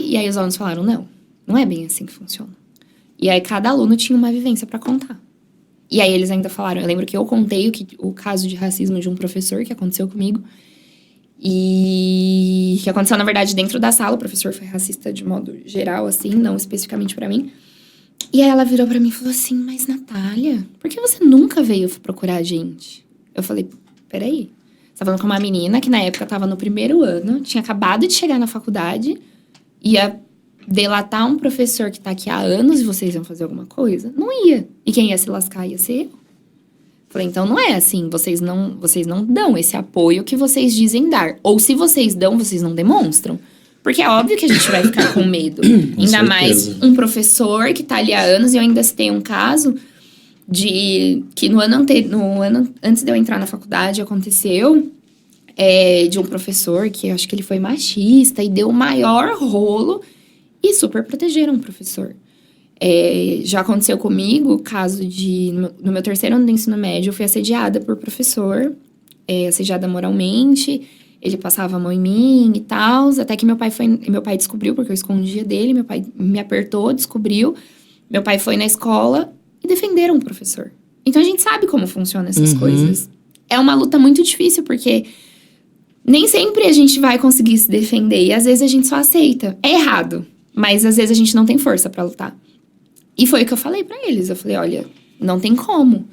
E aí os alunos falaram, não é bem assim que funciona. E aí cada aluno tinha uma vivência pra contar. E aí eles ainda falaram... Eu lembro que eu contei o caso de racismo de um professor que aconteceu comigo. E que aconteceu, na verdade, dentro da sala. O professor foi racista de modo geral, assim, não especificamente pra mim. E aí ela virou pra mim e falou assim, mas Natália, por que você nunca veio procurar a gente? Eu falei, peraí. Você tá falando com uma menina que na época tava no primeiro ano, tinha acabado de chegar na faculdade, ia delatar um professor que tá aqui há anos e vocês iam fazer alguma coisa? Não ia. E quem ia se lascar ia ser eu. Falei, então não é assim, vocês não dão esse apoio que vocês dizem dar. Ou se vocês dão, vocês não demonstram. Porque é óbvio que a gente vai ficar com medo. Ainda mais um professor que tá ali há anos. E eu ainda citei um caso de que no ano antes de eu entrar na faculdade aconteceu. de um professor que eu acho que ele foi machista e deu o maior rolo e super protegeram o professor. Já aconteceu comigo o caso de, no meu 3º ano do ensino médio, eu fui assediada por professor, assediada moralmente, ele passava a mão em mim e tal, até que meu pai descobriu, porque eu escondia dele, meu pai me apertou, descobriu, meu pai foi na escola e defenderam o professor. Então a gente sabe como funcionam essas coisas. É uma luta muito difícil, porque nem sempre a gente vai conseguir se defender, e às vezes a gente só aceita. É errado, mas às vezes a gente não tem força pra lutar. E foi o que eu falei pra eles. Eu falei, olha, não tem como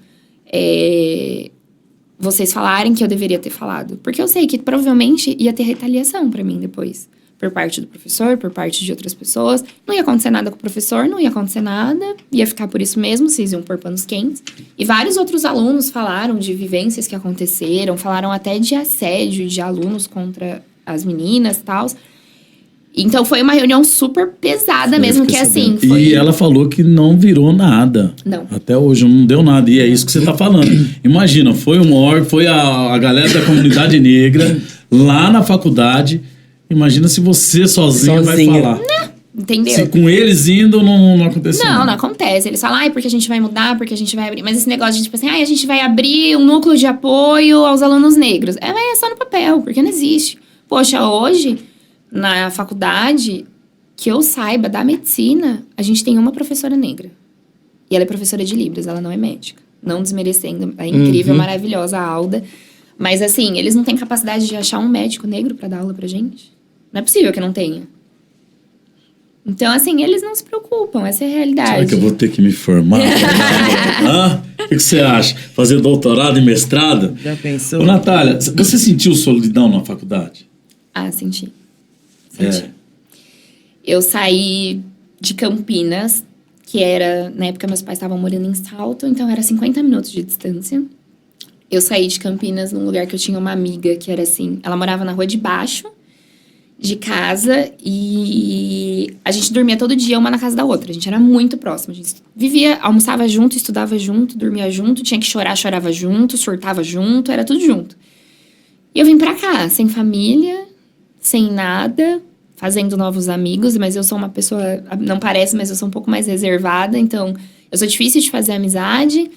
vocês falarem que eu deveria ter falado. Porque eu sei que provavelmente ia ter retaliação pra mim depois. Por parte do professor, por parte de outras pessoas. Não ia acontecer nada com o professor, não ia acontecer nada. Ia ficar por isso mesmo, vocês iam pôr panos quentes. E vários outros alunos falaram de vivências que aconteceram. Falaram até de assédio de alunos contra as meninas e tal. Então, foi uma reunião super pesada mesmo, que assim... Foi... E ela falou que não virou nada. Não. Até hoje, não deu nada. E é isso que você tá falando. Imagina, foi foi a galera da comunidade negra lá na faculdade. Imagina se você sozinha vai falar. Não, entendeu? Se com eles indo, não aconteceu nada. Não acontece. Eles falam, porque a gente vai mudar, porque a gente vai abrir. Mas esse negócio de, tipo assim, a gente vai abrir um núcleo de apoio aos alunos negros. É só no papel, porque não existe. Poxa, hoje... Na faculdade, que eu saiba, da medicina, a gente tem uma professora negra. E ela é professora de Libras, ela não é médica. Não desmerecendo, é incrível, maravilhosa a Alda. Mas assim, eles não têm capacidade de achar um médico negro pra dar aula pra gente? Não é possível que não tenha. Então, assim, eles não se preocupam, essa é a realidade. Será que eu vou ter que me formar? O que você acha? Fazer doutorado e mestrado? Já pensou? Ô, Natália, você sentiu solidão na faculdade? Senti. Eu saí de Campinas, que era... Na época, meus pais estavam morando em Salto, então era 50 minutos de distância. Eu saí de Campinas num lugar que eu tinha uma amiga, que era assim... Ela morava na rua de baixo de casa e a gente dormia todo dia, uma na casa da outra. A gente era muito próxima. A gente vivia, almoçava junto, estudava junto, dormia junto, tinha que chorar, chorava junto, surtava junto, era tudo junto. E eu vim pra cá, sem família... sem nada, fazendo novos amigos, mas eu sou uma pessoa, não parece, mas eu sou um pouco mais reservada, então eu sou difícil de fazer amizade.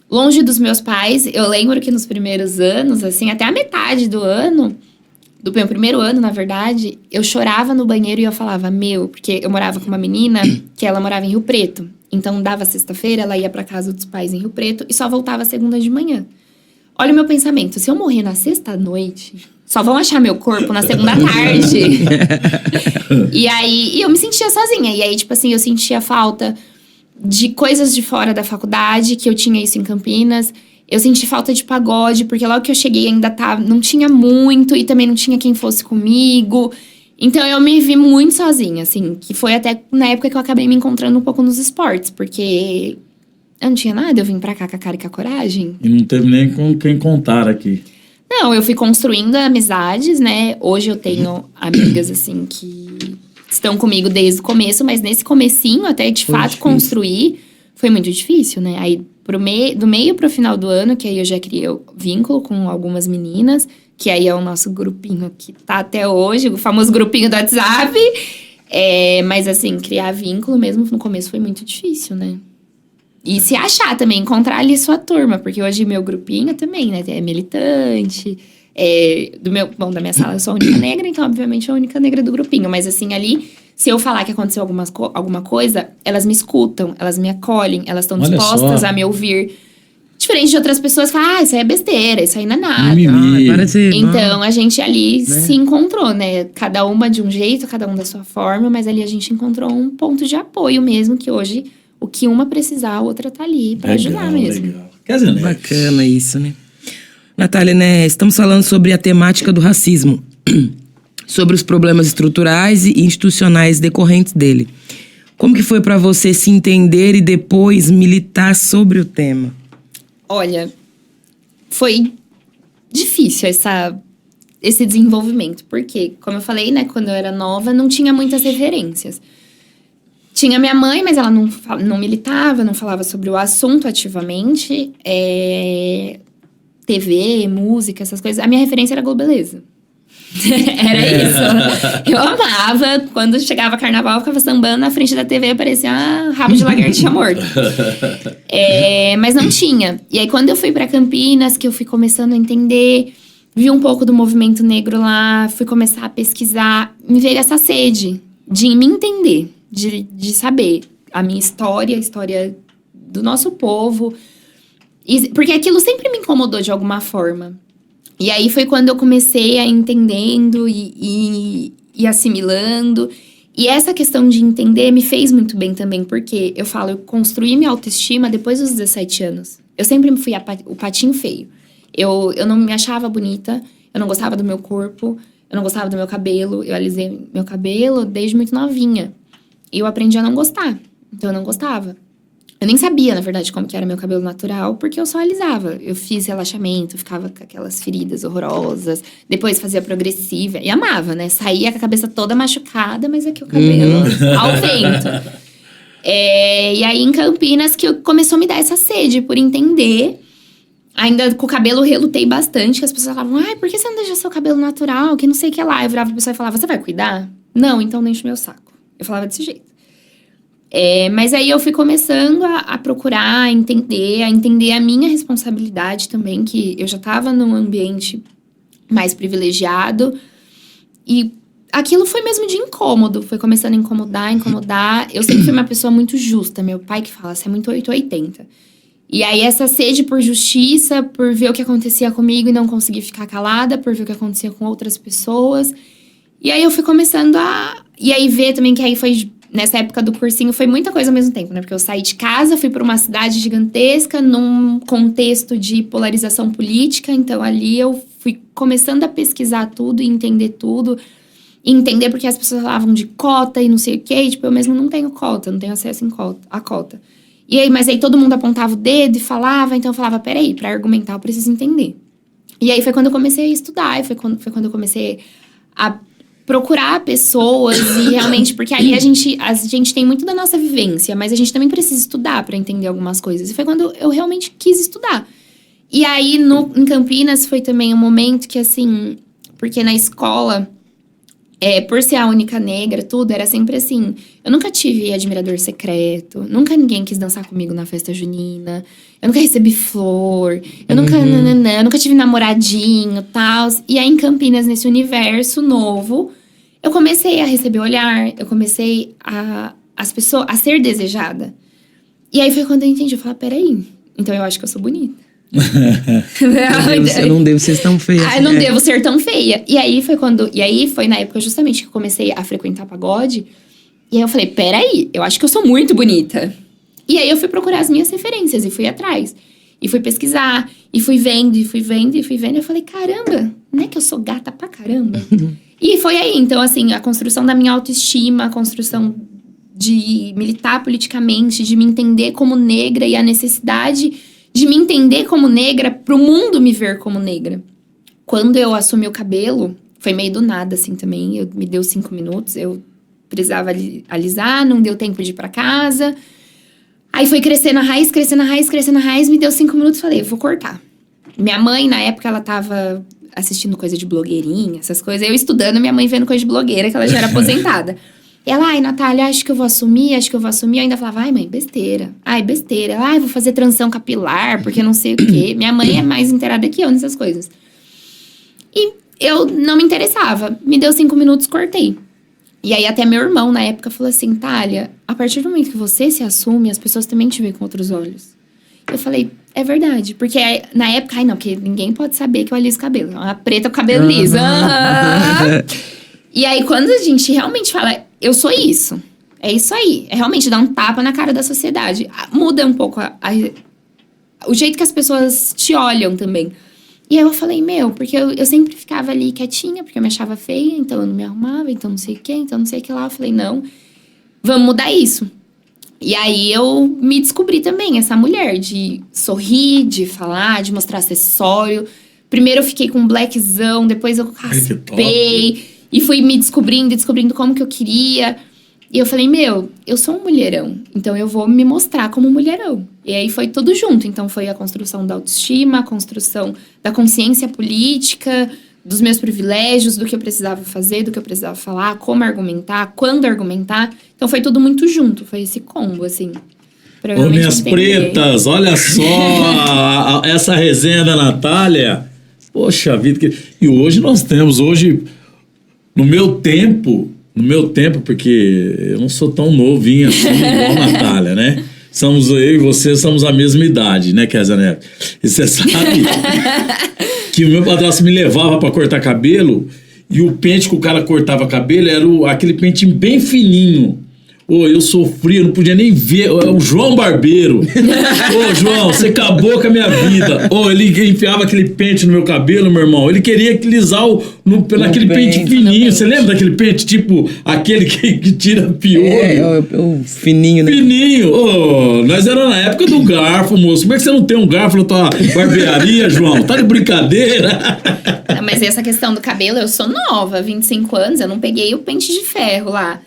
Longe dos meus pais, eu lembro que nos primeiros anos, assim, até a metade do ano, do meu primeiro ano, na verdade, eu chorava no banheiro e eu falava, porque eu morava com uma menina que ela morava em Rio Preto. Então, dava sexta-feira, ela ia pra casa dos pais em Rio Preto e só voltava segunda de manhã. Olha o meu pensamento, se eu morrer na sexta-noite, só vão achar meu corpo na segunda tarde. E aí, eu me sentia sozinha. E aí, tipo assim, eu sentia falta de coisas de fora da faculdade, que eu tinha isso em Campinas. Eu senti falta de pagode, porque logo que eu cheguei ainda não tinha muito, e também não tinha quem fosse comigo. Então, eu me vi muito sozinha, assim. Que foi até na época que eu acabei me encontrando um pouco nos esportes, porque... eu não tinha nada, eu vim pra cá com a cara e com a coragem. E não teve nem com quem contar aqui. Não, eu fui construindo amizades, né? Hoje eu tenho amigas, assim, que estão comigo desde o começo. Mas nesse comecinho, até de fato construir, foi muito difícil, né? Aí, do meio pro final do ano, que aí eu já criei vínculo com algumas meninas. Que aí é o nosso grupinho que tá até hoje, o famoso grupinho do WhatsApp. Mas assim, criar vínculo mesmo no começo foi muito difícil, né? E se achar também, encontrar ali sua turma. Porque hoje meu grupinho também, né? É militante. Da minha sala eu sou a única negra. Então, obviamente, eu a única negra do grupinho. Mas assim, ali, se eu falar que aconteceu alguma coisa, elas me escutam. Elas me acolhem. Elas estão dispostas a me ouvir. Diferente de outras pessoas que falam, isso aí é besteira. Isso aí não é nada. Então, a gente ali se encontrou, né? Cada uma de um jeito, cada um da sua forma. Mas ali a gente encontrou um ponto de apoio mesmo. Que hoje... o que uma precisar, a outra tá ali pra ajudar mesmo. Legal. Quer dizer, né? Bacana isso, né? Natália, né? Estamos falando sobre a temática do racismo. Sobre os problemas estruturais e institucionais decorrentes dele. Como que foi pra você se entender e depois militar sobre o tema? Olha, foi difícil esse desenvolvimento. Porque, como eu falei, né? Quando eu era nova, não tinha muitas referências. Tinha minha mãe, mas ela não militava, não falava sobre o assunto ativamente. TV, música, essas coisas, a minha referência era Globeleza. Era isso. Eu amava. Quando chegava carnaval, eu ficava sambando na frente da TV, parecia rabo de lagartixa morto. Mas não tinha. E aí, quando eu fui pra Campinas, que eu fui começando a entender, vi um pouco do movimento negro lá, fui começar a pesquisar, me veio essa sede de me entender, de saber a minha história, a história do nosso povo. Porque aquilo sempre me incomodou de alguma forma. E aí foi quando eu comecei a entendendo e assimilando. E essa questão de entender me fez muito bem também, porque eu falo, eu construí minha autoestima depois dos 17 anos. Eu sempre fui o patinho feio. Eu não me achava bonita, eu não gostava do meu corpo, eu não gostava do meu cabelo. Eu alisei meu cabelo desde muito novinha. E eu aprendi a não gostar, então eu não gostava. Eu nem sabia, na verdade, como que era meu cabelo natural, porque eu só alisava. Eu fiz relaxamento, ficava com aquelas feridas horrorosas. Depois fazia progressiva. E amava, né? Saía com a cabeça toda machucada, mas aqui o cabelo ao vento. E aí, em Campinas, que começou a me dar essa sede por entender. Ainda com o cabelo relutei bastante, que as pessoas falavam, ai, por que você não deixa seu cabelo natural? Que não sei o que lá. Eu virava pra pessoa e falava, você vai cuidar? Não, então não enche meu saco. Eu falava desse jeito. Mas aí eu fui começando a procurar, a entender a minha responsabilidade também, que eu já estava num ambiente mais privilegiado. E aquilo foi mesmo de incômodo, foi começando a incomodar. Eu sempre fui uma pessoa muito justa, meu pai que fala, você é muito 880. E aí essa sede por justiça, por ver o que acontecia comigo e não conseguir ficar calada, por ver o que acontecia com outras pessoas. E aí eu fui começando E aí ver também que aí foi... Nessa época do cursinho, foi muita coisa ao mesmo tempo, né? Porque eu saí de casa, fui para uma cidade gigantesca, num contexto de polarização política. Então, ali eu fui começando a pesquisar tudo e entender tudo. E entender porque as pessoas falavam de cota e não sei o quê. E, tipo, eu mesmo não tenho cota, não tenho acesso à cota. E aí, mas aí todo mundo apontava o dedo e falava. Então, eu falava, peraí, para argumentar eu preciso entender. E aí, foi quando eu comecei a estudar. E foi quando eu comecei a procurar pessoas e realmente... Porque ali a gente tem muito da nossa vivência, mas a gente também precisa estudar para entender algumas coisas. E foi quando eu realmente quis estudar. E aí, em Campinas, foi também um momento que, assim... Porque na escola, por ser a única negra, tudo, era sempre assim... Eu nunca tive admirador secreto. Nunca ninguém quis dançar comigo na festa junina. Eu nunca recebi flor. Eu nunca tive namoradinho e tal. E aí, em Campinas, nesse universo novo... Eu comecei a receber olhar, eu comecei a ser desejada. E aí foi quando eu entendi, eu falei, peraí, então eu acho que eu sou bonita. Eu não devo ser tão feia. Não devo ser tão feia. E aí foi na época justamente que eu comecei a frequentar pagode. E aí eu falei, peraí, eu acho que eu sou muito bonita. E aí eu fui procurar as minhas referências e fui atrás. E fui pesquisar, e fui vendo. Eu falei, caramba, não é que eu sou gata pra caramba? E foi aí, então, assim, a construção da minha autoestima, a construção de militar politicamente, de me entender como negra e a necessidade de me entender como negra pro mundo me ver como negra. Quando eu assumi o cabelo, foi meio do nada, assim, também. Me deu 5 minutos, eu precisava alisar, não deu tempo de ir pra casa. Aí foi crescendo a raiz, me deu 5 minutos, falei, eu vou cortar. Minha mãe, na época, ela tava... assistindo coisa de blogueirinha, essas coisas. Eu estudando, minha mãe vendo coisa de blogueira, que ela já era aposentada. Ela, ai, Natália, acho que eu vou assumir. Eu ainda falava, ai, mãe, besteira. Ela, ai, vou fazer transição capilar, porque não sei o quê. Minha mãe é mais inteirada que eu nessas coisas. E eu não me interessava. Me deu 5 minutos, cortei. E aí até meu irmão, na época, falou assim, Thalia, a partir do momento que você se assume, as pessoas também te veem com outros olhos. Eu falei, é verdade. Porque na época, porque ninguém pode saber que eu aliso o cabelo. Uma preta com cabelo liso. E aí, quando a gente realmente fala, eu sou isso. É isso aí. É realmente dar um tapa na cara da sociedade. Muda um pouco o jeito que as pessoas te olham também. E aí eu falei, porque eu sempre ficava ali quietinha, porque eu me achava feia, então eu não me arrumava, então não sei o quê, então não sei o que lá. Eu falei, não, vamos mudar isso. E aí eu me descobri também, essa mulher de sorrir, de falar, de mostrar acessório. Primeiro eu fiquei com um blackzão, depois eu raspei. E fui me descobrindo como que eu queria. E eu falei, eu sou um mulherão, então eu vou me mostrar como mulherão. E aí foi tudo junto. Então foi a construção da autoestima, a construção da consciência política, dos meus privilégios, do que eu precisava fazer, do que eu precisava falar, como argumentar, quando argumentar. Então foi tudo muito junto, foi esse combo, assim. Ô, minhas pretas, olha só essa resenha da Natália. Poxa vida. E hoje nós temos, no meu tempo, porque eu não sou tão novinha assim igual a Natália, né? Eu e você somos a mesma idade, né, Kézia Neto? E você sabe que o meu padrasto me levava pra cortar cabelo e o pente que o cara cortava cabelo era aquele pente bem fininho. Eu sofria, eu não podia nem ver. O João Barbeiro. João, você acabou com a minha vida. Ele enfiava aquele pente no meu cabelo, meu irmão. Ele queria alisar naquele pente fininho. Você lembra daquele pente, tipo, aquele que tira piolho? O fininho, né? Fininho. Nós era na época do garfo, moço. Como é que você não tem um garfo na tua barbearia, João? Tá de brincadeira? Mas essa questão do cabelo, eu sou nova, 25 anos, eu não peguei o pente de ferro lá.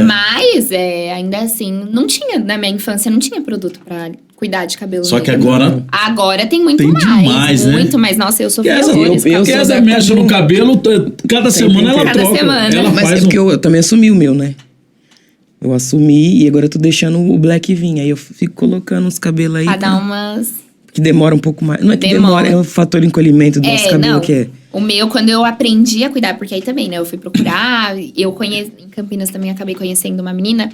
Mas, ainda assim, não tinha, na minha infância, não tinha produto pra cuidar de cabelo. Só que agora... Agora tem muito tem mais. demais, muito né? mais. Nossa, eu sofri horrores. Ela mexe no cabelo, cada semana ela troca. Semana. Mas porque eu também assumi o meu, né? Eu assumi e agora eu tô deixando o black vir. Aí eu fico colocando uns cabelos aí. Pra dar umas... Que demora um pouco mais. Não é que demora, é o fator encolhimento do nosso cabelo que é. O meu, quando eu aprendi a cuidar, porque aí também, né? Eu fui procurar, eu conheci, em Campinas também acabei conhecendo uma menina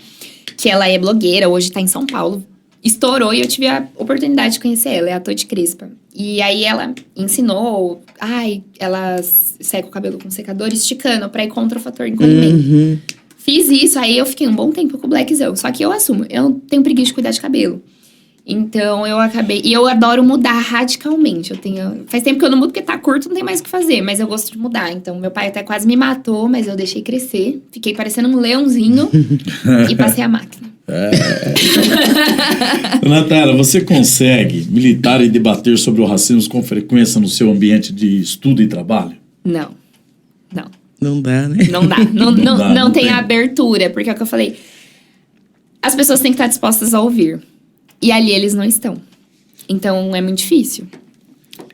que ela é blogueira, hoje tá em São Paulo. Estourou e eu tive a oportunidade de conhecer ela, é a Toti Crespa. E aí ela ensinou, ela seca o cabelo com secador esticando pra ir contra o fator encolhimento. Fiz isso, aí eu fiquei um bom tempo com o blackzão. Só que eu assumo, eu tenho preguiça de cuidar de cabelo. Então, eu acabei... E eu adoro mudar radicalmente. Faz tempo que eu não mudo, porque tá curto, não tem mais o que fazer. Mas eu gosto de mudar. Então, meu pai até quase me matou, mas eu deixei crescer. Fiquei parecendo um leãozinho e passei a máquina. Natália, você consegue militar e debater sobre o racismo com frequência no seu ambiente de estudo e trabalho? Não. Não dá, né? Não dá. Não tem abertura. Porque é o que eu falei. As pessoas têm que estar dispostas a ouvir. E ali eles não estão. Então, é muito difícil.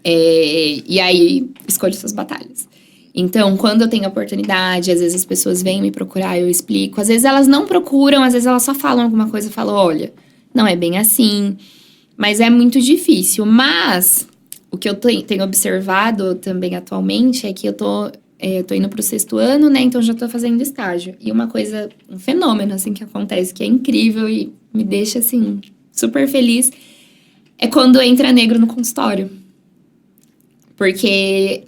E aí, escolhe suas batalhas. Então, quando eu tenho oportunidade, às vezes as pessoas vêm me procurar, eu explico. Às vezes elas não procuram, às vezes elas só falam alguma coisa. Falam, olha, não é bem assim. Mas é muito difícil. Mas, o que eu tenho observado também atualmente é que eu tô indo pro 6º ano, né? Então, já tô fazendo estágio. E um fenômeno, assim, que acontece, que é incrível e me deixa, assim... super feliz, é quando entra negro no consultório. Porque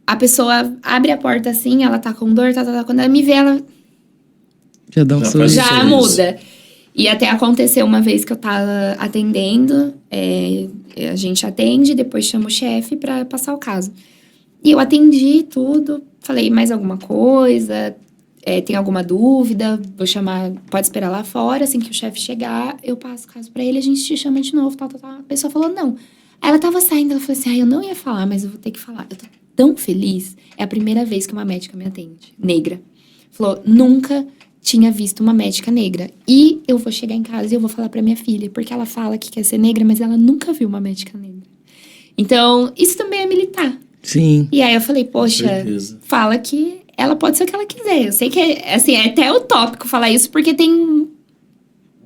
a pessoa abre a porta assim, ela tá com dor, quando ela me vê, ela... Já dá um sorriso. Já muda. E até aconteceu uma vez que eu tava atendendo, a gente atende, depois chama o chefe pra passar o caso. E eu atendi tudo, falei, mais alguma coisa... tem alguma dúvida, vou chamar, pode esperar lá fora, assim que o chefe chegar, eu passo o caso pra ele, a gente te chama de novo, tal. A pessoa falou, não. Aí ela tava saindo, ela falou assim, eu não ia falar, mas eu vou ter que falar. Eu tô tão feliz, é a primeira vez que uma médica me atende, negra. Falou, nunca tinha visto uma médica negra. E eu vou chegar em casa e eu vou falar pra minha filha, porque ela fala que quer ser negra, mas ela nunca viu uma médica negra. Então, isso também é militar. Sim. E aí eu falei, poxa, fala que ela pode ser o que ela quiser. Eu sei que é até utópico falar isso, porque tem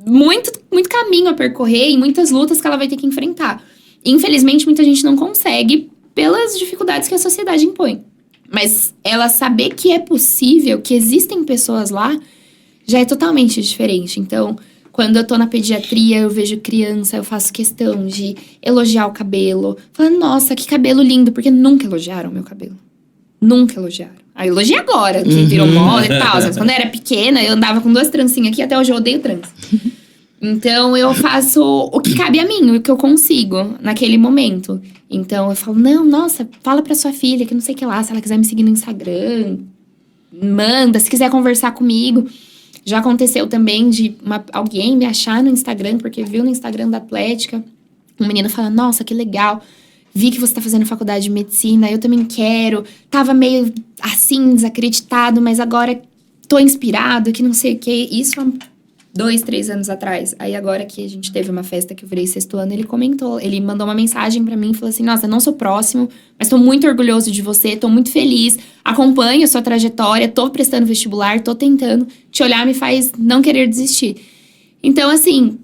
muito, muito caminho a percorrer e muitas lutas que ela vai ter que enfrentar. E, infelizmente, muita gente não consegue pelas dificuldades que a sociedade impõe. Mas ela saber que é possível, que existem pessoas lá, já é totalmente diferente. Então, quando eu tô na pediatria, eu vejo criança, eu faço questão de elogiar o cabelo. Falando, nossa, que cabelo lindo, porque nunca elogiaram o meu cabelo. Nunca elogiaram. Aí elogia agora, que virou moda e tal. Mas quando eu era pequena, eu andava com 2 trancinhas aqui, até hoje eu odeio trança. Então, eu faço o que cabe a mim, o que eu consigo naquele momento. Então, eu falo, não, nossa, fala pra sua filha que não sei o que lá, se ela quiser me seguir no Instagram, manda, se quiser conversar comigo. Já aconteceu também de alguém me achar no Instagram, porque viu no Instagram da Atlética, um menino fala, nossa, que legal, vi que você tá fazendo faculdade de medicina, eu também quero. Tava meio assim, desacreditado, mas agora tô inspirado, que não sei o quê. Isso há 2, 3 anos atrás. Aí agora que a gente teve uma festa que eu virei 6º ano, ele comentou, ele mandou uma mensagem pra mim e falou assim, nossa, não sou próximo, mas tô muito orgulhoso de você, tô muito feliz, acompanho a sua trajetória, tô prestando vestibular, tô tentando, te olhar me faz não querer desistir. Então, assim,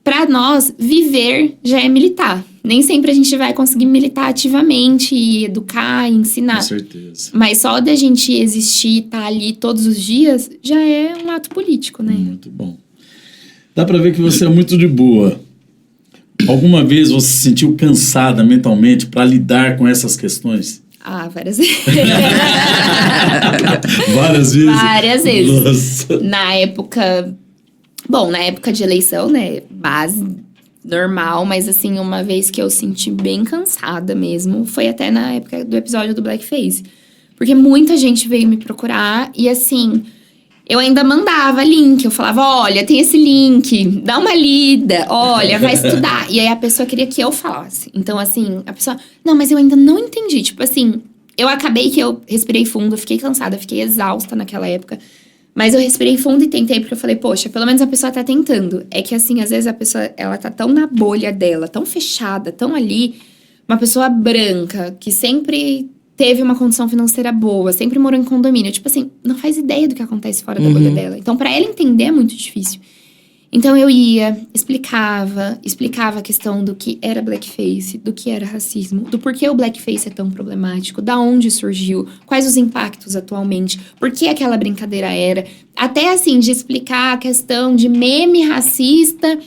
pra nós, viver já é militar. Nem sempre a gente vai conseguir militar ativamente e educar, e ensinar. Com certeza. Mas só da gente existir, estar ali todos os dias, já é um ato político, né? Muito bom. Dá pra ver que você é muito de boa. Alguma vez você se sentiu cansada mentalmente pra lidar com essas questões? Ah, várias vezes. Várias vezes? Várias vezes. Nossa. Na época de eleição, né? Base normal, mas assim, uma vez que eu senti bem cansada mesmo, foi até na época do episódio do Blackface. Porque muita gente veio me procurar e assim, eu ainda mandava link, eu falava, olha, tem esse link, dá uma lida, olha, vai estudar. E aí a pessoa queria que eu falasse. Então assim, a pessoa, não, mas eu ainda não entendi. Tipo assim, eu acabei que eu respirei fundo, eu fiquei cansada, eu fiquei exausta naquela época. Mas eu respirei fundo e tentei, porque eu falei, poxa, pelo menos a pessoa tá tentando. É que assim, às vezes a pessoa, ela tá tão na bolha dela, tão fechada, tão ali. Uma pessoa branca, que sempre teve uma condição financeira boa, sempre morou em condomínio. Tipo assim, não faz ideia do que acontece fora da bolha dela. Então, pra ela entender é muito difícil. Então, eu ia, explicava a questão do que era blackface, do que era racismo, do porquê o blackface é tão problemático, da onde surgiu, quais os impactos atualmente, por que aquela brincadeira era. Até, assim, de explicar a questão de meme racista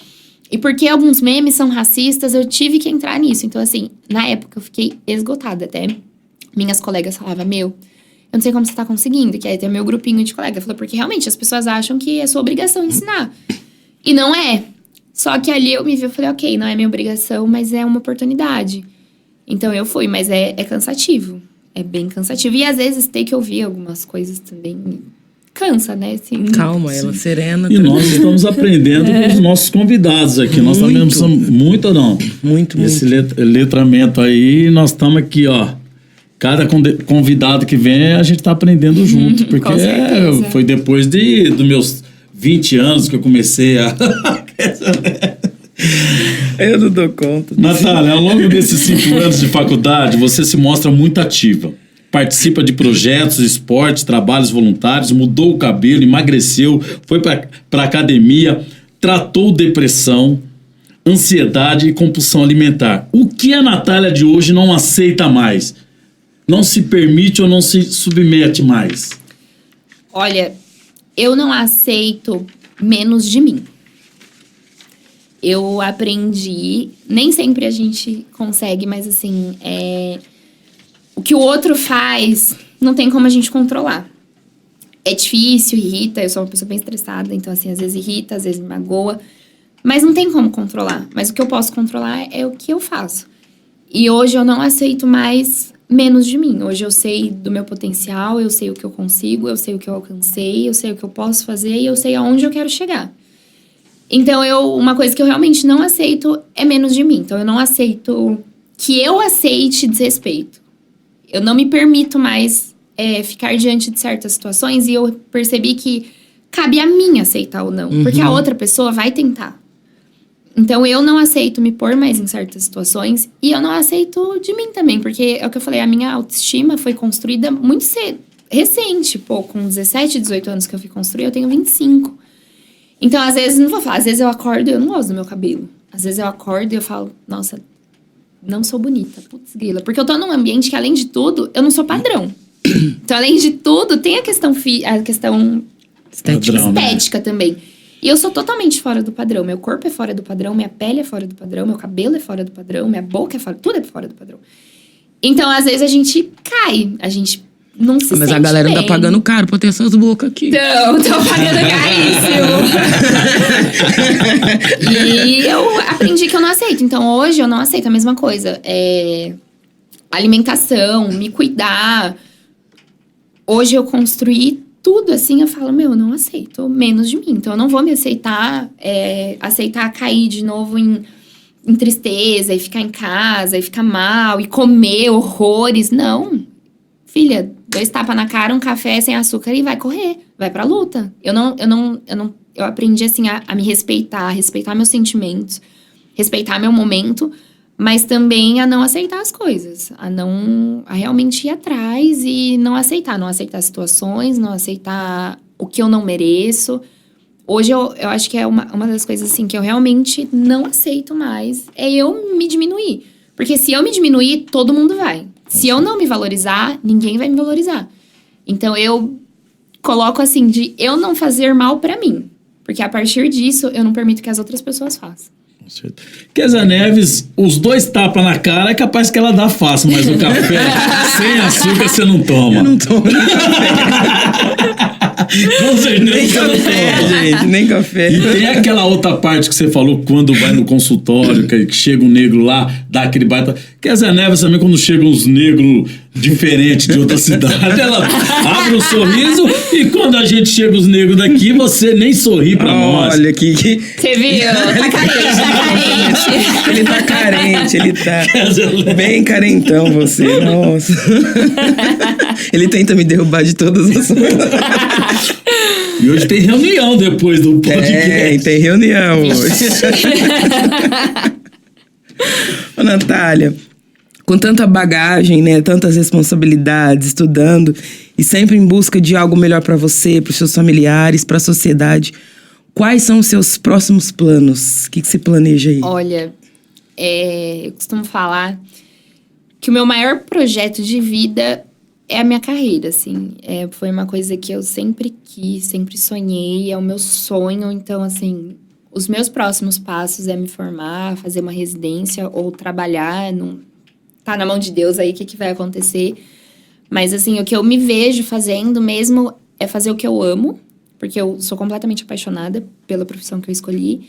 e por que alguns memes são racistas, eu tive que entrar nisso. Então, assim, na época eu fiquei esgotada até. Minhas colegas falavam, eu não sei como você tá conseguindo, que aí tem meu grupinho de colegas. Falou, porque realmente as pessoas acham que é sua obrigação ensinar. E não é. Só que ali eu me vi e falei, ok, não é minha obrigação, mas é uma oportunidade. Então eu fui, mas é cansativo. É bem cansativo. E às vezes ter que ouvir algumas coisas também cansa, né? Assim, Calma, ela serena. E nós estamos aprendendo com os nossos convidados aqui. Nós também não precisamos muito ou não? Muito. Esse letramento aí, nós estamos aqui, ó. Cada convidado que vem, a gente tá aprendendo junto. Porque foi depois dos meus 20 anos que eu comecei a... Eu não dou conta. Natália, ao longo desses 5 anos de faculdade, você se mostra muito ativa. Participa de projetos, esportes, trabalhos voluntários, mudou o cabelo, emagreceu, foi para academia, tratou depressão, ansiedade e compulsão alimentar. O que a Natália de hoje não aceita mais? Não se permite ou não se submete mais? Olha, eu não aceito menos de mim. Eu aprendi, nem sempre a gente consegue, mas assim, o que o outro faz, não tem como a gente controlar. É difícil, irrita, eu sou uma pessoa bem estressada, então assim, às vezes irrita, às vezes me magoa, mas não tem como controlar. Mas o que eu posso controlar é o que eu faço. E hoje eu não aceito mais menos de mim. Hoje eu sei do meu potencial, eu sei o que eu consigo, eu sei o que eu alcancei, eu sei o que eu posso fazer e eu sei aonde eu quero chegar. Então, uma coisa que eu realmente não aceito é menos de mim. Então, eu não aceito que eu aceite desrespeito. Eu não me permito mais ficar diante de certas situações e eu percebi que cabe a mim aceitar ou não. Porque a outra pessoa vai tentar. Então, eu não aceito me pôr mais em certas situações e eu não aceito de mim também. Porque é o que eu falei, a minha autoestima foi construída muito cedo. Recente, com 17, 18 anos que eu fui construir, eu tenho 25. Então, às vezes, não vou falar, às vezes eu acordo e eu não gosto do meu cabelo. Às vezes eu acordo e eu falo, nossa, não sou bonita, putz grila. Porque eu tô num ambiente que, além de tudo, eu não sou padrão. Então, além de tudo, tem a questão estética também. E eu sou totalmente fora do padrão. Meu corpo é fora do padrão, minha pele é fora do padrão, meu cabelo é fora do padrão, minha boca é fora, tudo é fora do padrão. Então, às vezes, a gente cai, a gente não se sente Mas a galera bem. tá pagando caro pra ter essas bocas aqui. Não, tô pagando caríssimo. E eu aprendi que eu não aceito. Então, hoje, eu não aceito a mesma coisa. Alimentação, me cuidar. Hoje, eu construí tudo assim, eu falo, eu não aceito menos de mim. Então, eu não vou me aceitar cair de novo em tristeza, e ficar em casa, e ficar mal, e comer horrores. Não. filha, 2 tapas na cara, um café sem açúcar e vai correr, vai pra luta. Eu aprendi, assim, a me respeitar meus sentimentos, respeitar meu momento, mas também a não aceitar as coisas, a realmente ir atrás e não aceitar situações, não aceitar o que eu não mereço. Hoje eu acho que é uma das coisas, assim, que eu realmente não aceito mais, é eu me diminuir. Porque se eu me diminuir, todo mundo vai. Se eu não me valorizar, ninguém vai me valorizar. Então, eu coloco assim, de eu não fazer mal pra mim. Porque a partir disso, eu não permito que as outras pessoas façam. Kézia Neves, os 2 tapas na cara é capaz que ela dá fácil, mas o café sem açúcar você não toma. Eu não tomo nem café. Com certeza Nem você não café, toma. gente, nem café. E tem aquela outra parte que você falou quando vai no consultório, que chega um negro lá, dá aquele baita. Kézia Neves também, quando chegam uns negros diferentes de outra cidade, ela abre um sorriso e quando a gente chega os negros daqui, você nem sorri pra nós. Olha que... Você viu? Tá carente. Ele tá carente, ele tá bem carentão, você. Nossa. Ele tenta me derrubar de todas as formas. E hoje tem reunião depois do podcast. Tem reunião hoje. Ô, Natália, com tanta bagagem, né, tantas responsabilidades, estudando e sempre em busca de algo melhor pra você, pros seus familiares, pra sociedade, quais são os seus próximos planos? O que você planeja aí? Olha, eu costumo falar que o meu maior projeto de vida é a minha carreira, assim. Foi uma coisa que eu sempre quis, sempre sonhei, é o meu sonho. Então, assim, os meus próximos passos é me formar, fazer uma residência ou trabalhar. Tá na mão de Deus aí o que vai acontecer. Mas, assim, o que eu me vejo fazendo mesmo é fazer o que eu amo, porque eu sou completamente apaixonada pela profissão que eu escolhi.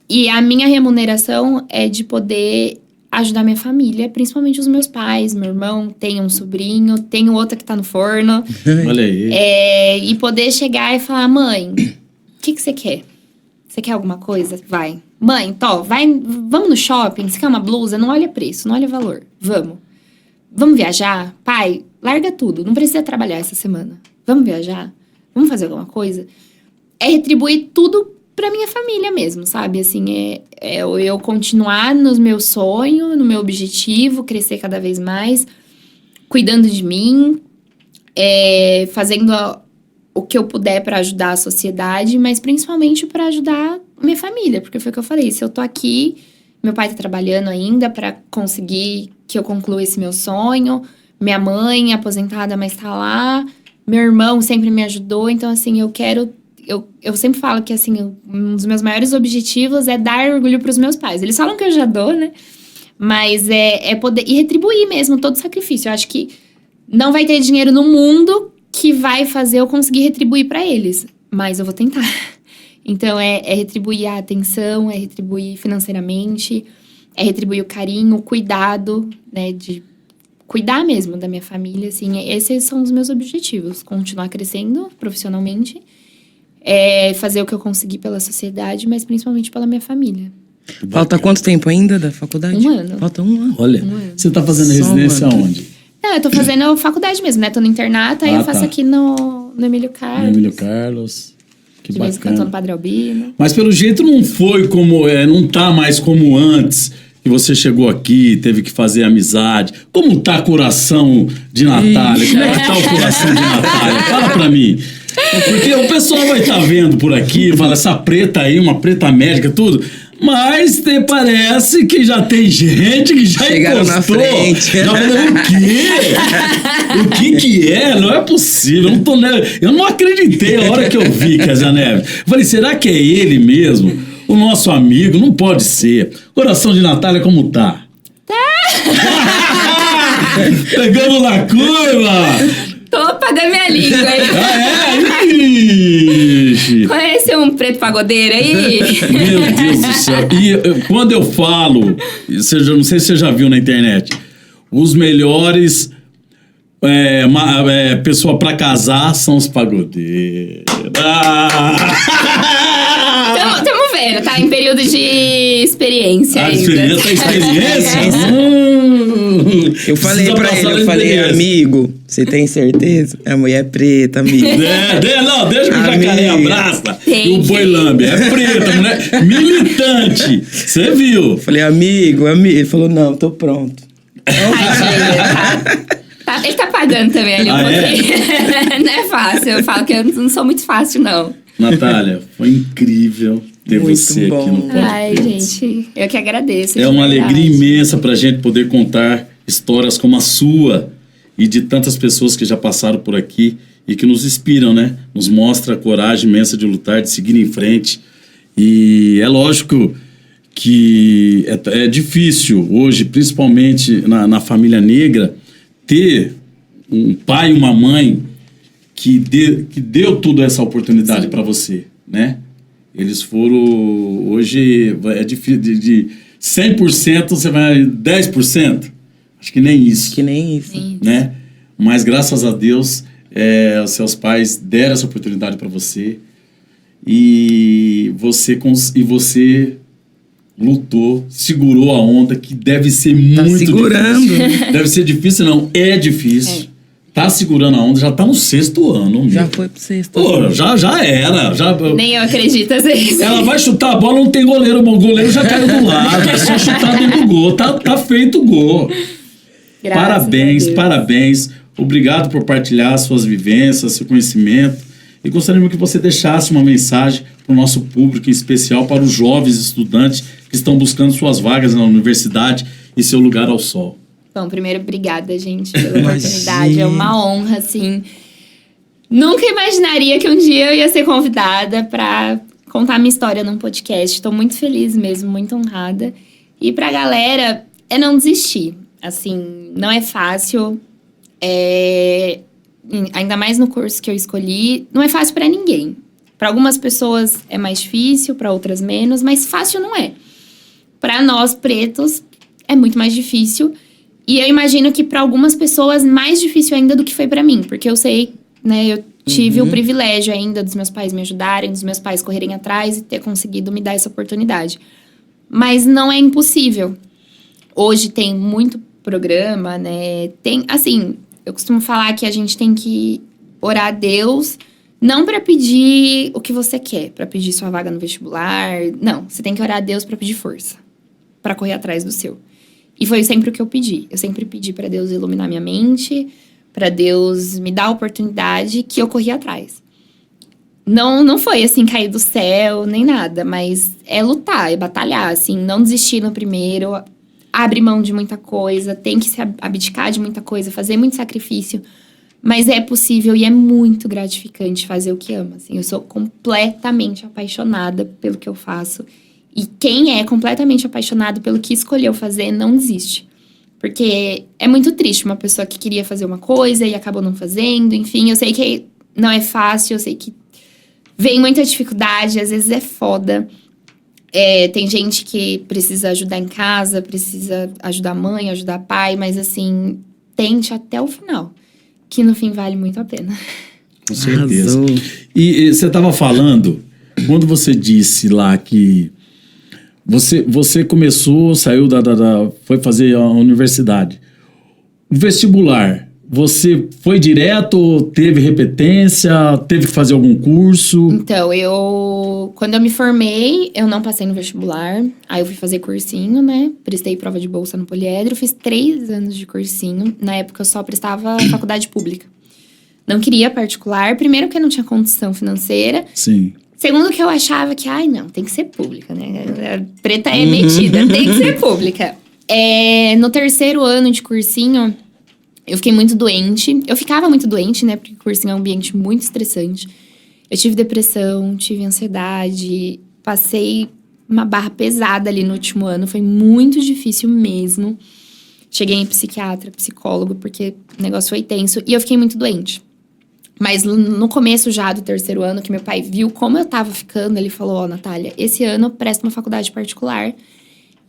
E a minha remuneração é de poder ajudar minha família, principalmente os meus pais, meu irmão, tem um sobrinho, tem outro que tá no forno. Olha aí. E poder chegar e falar, mãe, o que você quer? Você quer alguma coisa? Vai. Mãe, vamos no shopping, você quer uma blusa? Não olha preço, não olha valor. Vamos viajar? Pai, larga tudo, não precisa trabalhar essa semana. Vamos viajar? Vamos fazer alguma coisa? É retribuir tudo pra minha família mesmo, sabe? Assim, eu continuar no meu sonho, no meu objetivo, crescer cada vez mais, cuidando de mim, fazendo o que eu puder pra ajudar a sociedade, mas principalmente pra ajudar minha família, porque foi o que eu falei, se eu tô aqui, meu pai tá trabalhando ainda pra conseguir que eu conclua esse meu sonho, minha mãe aposentada, mas tá lá, meu irmão sempre me ajudou, então assim, eu sempre falo que, assim, um dos meus maiores objetivos é dar orgulho pros meus pais. Eles falam que eu já dou, né? Mas é poder... E retribuir mesmo todo o sacrifício. Eu acho que não vai ter dinheiro no mundo que vai fazer eu conseguir retribuir pra eles. Mas eu vou tentar. Então, é retribuir a atenção, é retribuir financeiramente, é retribuir o carinho, o cuidado, né? De cuidar mesmo da minha família, assim. Esses são os meus objetivos. Continuar crescendo profissionalmente, fazer o que eu consegui pela sociedade, mas principalmente pela minha família. Falta quanto tempo ainda da faculdade? 1 ano. Falta 1 ano. Olha, você tá fazendo residência onde? Não, eu tô fazendo faculdade mesmo, né? Tô no internato, aí eu faço aqui no Emílio Carlos. No Emílio Carlos. Que de vez em quando tô no Padre Albino. Mas pelo jeito não foi como... não tá mais como antes, que você chegou aqui, teve que fazer amizade. Como tá o coração de Natália? Como é que tá o coração de Natália? Fala pra mim. Porque o pessoal vai estar vendo por aqui, fala, essa preta aí, uma preta médica, tudo. Mas parece que já tem gente que já chegaram encostou. Na frente. Já falou, o quê? O que é? Não é possível. Eu não acreditei a hora que eu vi, Kézia Neves. Eu falei, será que é ele mesmo? O nosso amigo? Não pode ser. Coração de Natália, como tá? Pegando na curva! Tô pagando minha língua aí. Ixi. Conhece um preto pagodeiro aí? Meu Deus do céu. E quando eu falo, não sei se você já viu na internet, os melhores pessoa pra casar são os pagodeiros. Tamo vendo, tá? Em período de experiência ainda. Experiência? Eu falei Precisa pra passar ele, na eu falei, experiência. amigo, você tem certeza? A mulher é preta, amigo. Não, deixa que o jacaré Amigo. abraça Tem e o que- boi lambe. É preta, mulher militante. Você viu? Falei, amigo. Ele falou, não, tô pronto. Tadinha, tá. Ele tá pagando também ali um pouquinho. Não é fácil. Eu falo que eu não sou muito fácil, não. Natália, foi incrível ter Muito você bom. aqui no Pode Ai, Pretos. gente, eu que agradeço. É de uma verdade. alegria imensa pra gente poder contar histórias como a sua e de tantas pessoas que já passaram por aqui e que nos inspiram, né? Nos mostra a coragem imensa de lutar, de seguir em frente. E é lógico que é difícil hoje, principalmente na família negra, ter um pai e uma mãe que deu toda essa oportunidade para você, né? Eles foram... Hoje é difícil, de 100% você vai 10%. Acho que nem isso, Que nem isso. né? Mas graças a Deus, os seus pais deram essa oportunidade para você e você lutou, segurou a onda, que deve ser Tá muito segurando. difícil. Deve ser difícil, não. É difícil. Tá segurando a onda, já tá no 6º ano. Já meu. foi pro sexto. Pô, já era. Nem eu acredito às vezes. Ela vai chutar a bola, não tem goleiro. O goleiro já caiu do lado. É só chutar dentro do gol. Tá feito o gol. Graças Parabéns, a Deus. parabéns. Obrigado por partilhar suas vivências, seu conhecimento. E gostaria que você deixasse uma mensagem para o nosso público, em especial para os jovens estudantes que estão buscando suas vagas na universidade e seu lugar ao sol. Bom, primeiro, obrigada, gente, pela Imagina. oportunidade. É uma honra, assim. Nunca imaginaria que um dia eu ia ser convidada para contar minha história num podcast. Estou muito feliz mesmo, muito honrada. E pra galera, é não desistir. Assim, não é fácil. Ainda mais no curso que eu escolhi, não é fácil para ninguém. Para algumas pessoas é mais difícil, para outras menos, mas fácil não é. Para nós pretos é muito mais difícil. E eu imagino que para algumas pessoas mais difícil ainda do que foi para mim, porque eu sei, né, eu tive o privilégio ainda dos meus pais me ajudarem, dos meus pais correrem atrás e ter conseguido me dar essa oportunidade. Mas não é impossível. Hoje tem muito programa, né? Tem, assim, eu costumo falar que a gente tem que orar a Deus, não para pedir o que você quer, para pedir sua vaga no vestibular. Não, você tem que orar a Deus para pedir força, para correr atrás do seu. E foi sempre o que eu pedi. Eu sempre pedi para Deus iluminar minha mente, para Deus me dar a oportunidade que eu corri atrás. Não foi assim, cair do céu, nem nada, mas é lutar, é batalhar, assim, não desistir no primeiro, abre mão de muita coisa, tem que se abdicar de muita coisa, fazer muito sacrifício, mas é possível e é muito gratificante fazer o que ama, assim, eu sou completamente apaixonada pelo que eu faço. E quem é completamente apaixonado pelo que escolheu fazer, não desiste. Porque é muito triste uma pessoa que queria fazer uma coisa e acabou não fazendo. Enfim, eu sei que não é fácil, eu sei que vem muita dificuldade, às vezes é foda. Tem gente que precisa ajudar em casa, precisa ajudar a mãe, ajudar o pai, mas assim, tente até o final, que no fim vale muito a pena. Com certeza. Arrasou. E você estava falando, quando você disse lá que você começou, saiu foi fazer a universidade. O vestibular, você foi direto, teve repetência, teve que fazer algum curso? Então, quando eu me formei, eu não passei no vestibular. Aí eu fui fazer cursinho, né? Prestei prova de bolsa no Poliedro. Fiz 3 anos de cursinho. Na época, eu só prestava faculdade pública. Não queria particular. Primeiro, porque não tinha condição financeira. Sim. Segundo, que eu achava que, não, tem que ser pública, né? Preta é metida, tem que ser pública. No 3º ano de cursinho, eu fiquei muito doente. Eu ficava muito doente, né? Porque cursinho é um ambiente muito estressante. Eu tive depressão, tive ansiedade. Passei uma barra pesada ali no último ano. Foi muito difícil mesmo. Cheguei em psiquiatra, psicólogo, porque o negócio foi tenso. E eu fiquei muito doente. Mas no começo já do 3º ano, que meu pai viu como eu tava ficando, ele falou, Natália, esse ano eu presto uma faculdade particular.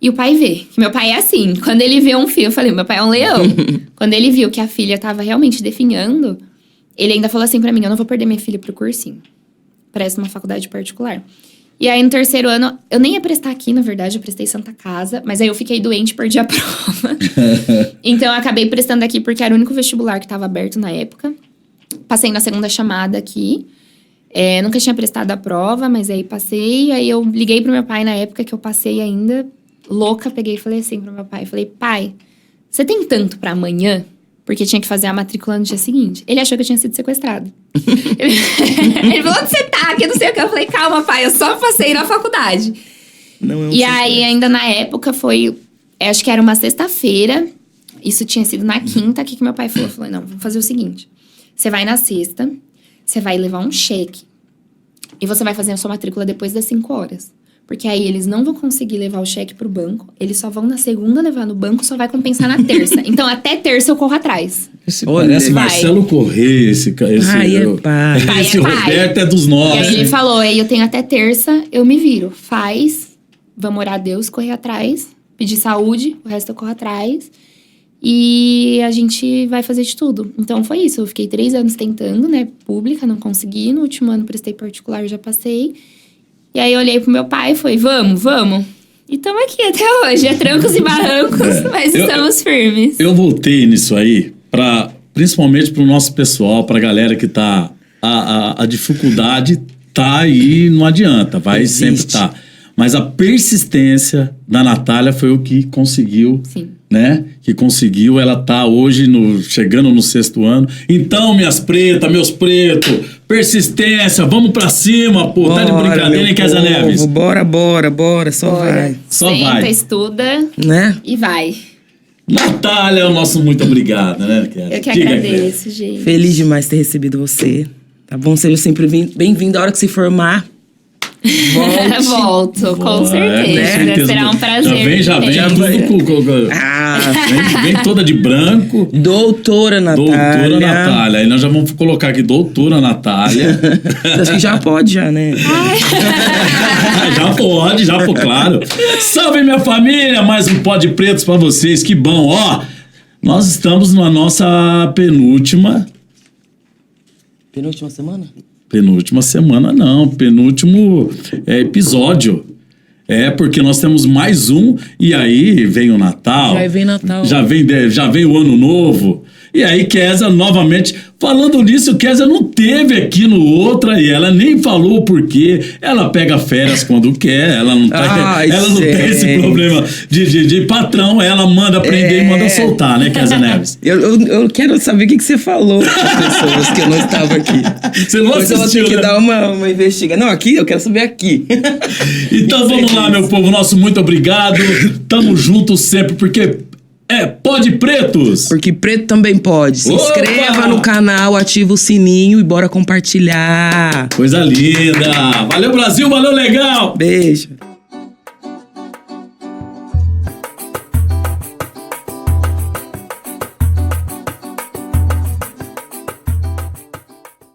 E o pai vê, que meu pai é assim, quando ele vê um filho, eu falei, meu pai é um leão. Quando ele viu que a filha tava realmente definhando, ele ainda falou assim pra mim, eu não vou perder minha filha pro cursinho. Presta uma faculdade particular. E aí, no terceiro ano, eu nem ia prestar aqui, na verdade, eu prestei Santa Casa. Mas aí eu fiquei doente e perdi a prova. Então, eu acabei prestando aqui porque era o único vestibular que estava aberto na época. Passei na segunda chamada aqui. Nunca tinha prestado a prova, mas aí passei. Aí eu liguei pro meu pai na época que eu passei ainda. Louca, peguei e falei assim pro meu pai. Falei, pai, você tem tanto pra amanhã? Porque tinha que fazer a matrícula no dia seguinte. Ele achou que eu tinha sido sequestrado. Ele falou, onde você tá? Que eu não sei o que. Eu falei, calma, pai, eu só passei na faculdade. Não é um E aí, ainda na época, foi... acho que era uma sexta-feira. Isso tinha sido na quinta. O que meu pai falou? Falou, não, vamos fazer o seguinte. Você vai na sexta, você vai levar um cheque. E você vai fazer a sua matrícula depois das 5 horas. Porque aí eles não vão conseguir levar o cheque pro banco. Eles só vão na segunda levar no banco, só vai compensar na terça. Então, até terça eu corro atrás. Parece Marcelo Corrêa, esse pai. Esse Roberto é dos nossos. E aí ele falou, aí eu tenho até terça, eu me viro. Faz, vamos orar a Deus, correr atrás, pedir saúde, o resto eu corro atrás. E a gente vai fazer de tudo. Então, foi isso. Eu fiquei 3 anos tentando, né, pública, não consegui. No último ano, prestei particular, já passei. E aí, eu olhei pro meu pai e falei, vamos. E estamos aqui até hoje. É trancos e barrancos, mas estamos firmes. Eu voltei nisso aí, principalmente pro nosso pessoal, pra galera que tá... A dificuldade tá aí, não adianta, vai sempre tá. Mas a persistência da Natália foi o que conseguiu... Sim. Né? Que conseguiu, ela tá hoje chegando no 6º ano. Então, minhas pretas, meus pretos, persistência, vamos pra cima, pô. Bora, tá de brincadeira, hein, Kézia Neves? Bora, só vai. Só Senta, vai. estuda, né? E vai. Natália, o nosso muito obrigado, né, Kézia? Eu que agradeço, gente. Feliz demais ter recebido você. Tá bom? Seja sempre bem-vindo. A hora que se formar, Volto, com certeza. Será um prazer. Já vem toda de branco. Doutora Natália. Aí nós já vamos colocar aqui doutora Natália. Acho que já pode, né? Já pode, claro. Salve, minha família! Mais um Pod Pretos pra vocês, que bom. Ó, nós estamos na nossa penúltima semana? Penúltima semana, não. Penúltimo episódio. Porque nós temos mais um, e aí vem o Natal. Já vem o Ano Novo. E aí, Kézia, novamente, falando nisso, Kézia não teve aqui no Outra, e ela nem falou o porquê. Ela pega férias quando quer, ela não tem esse problema de patrão, ela manda prender e manda soltar, né, Kézia Neves? Eu quero saber o que você falou para as pessoas que eu não estava aqui. Você não assistiu, eu vou ter que dar uma investigada. Não, aqui, eu quero saber aqui. Então vamos lá, meu povo, nosso muito obrigado. Tamo junto sempre, porque... Pod Pretos! Porque preto também pode. Se inscreva no canal, ativa o sininho e bora compartilhar. Coisa linda! Valeu, Brasil! Valeu, legal! Beijo!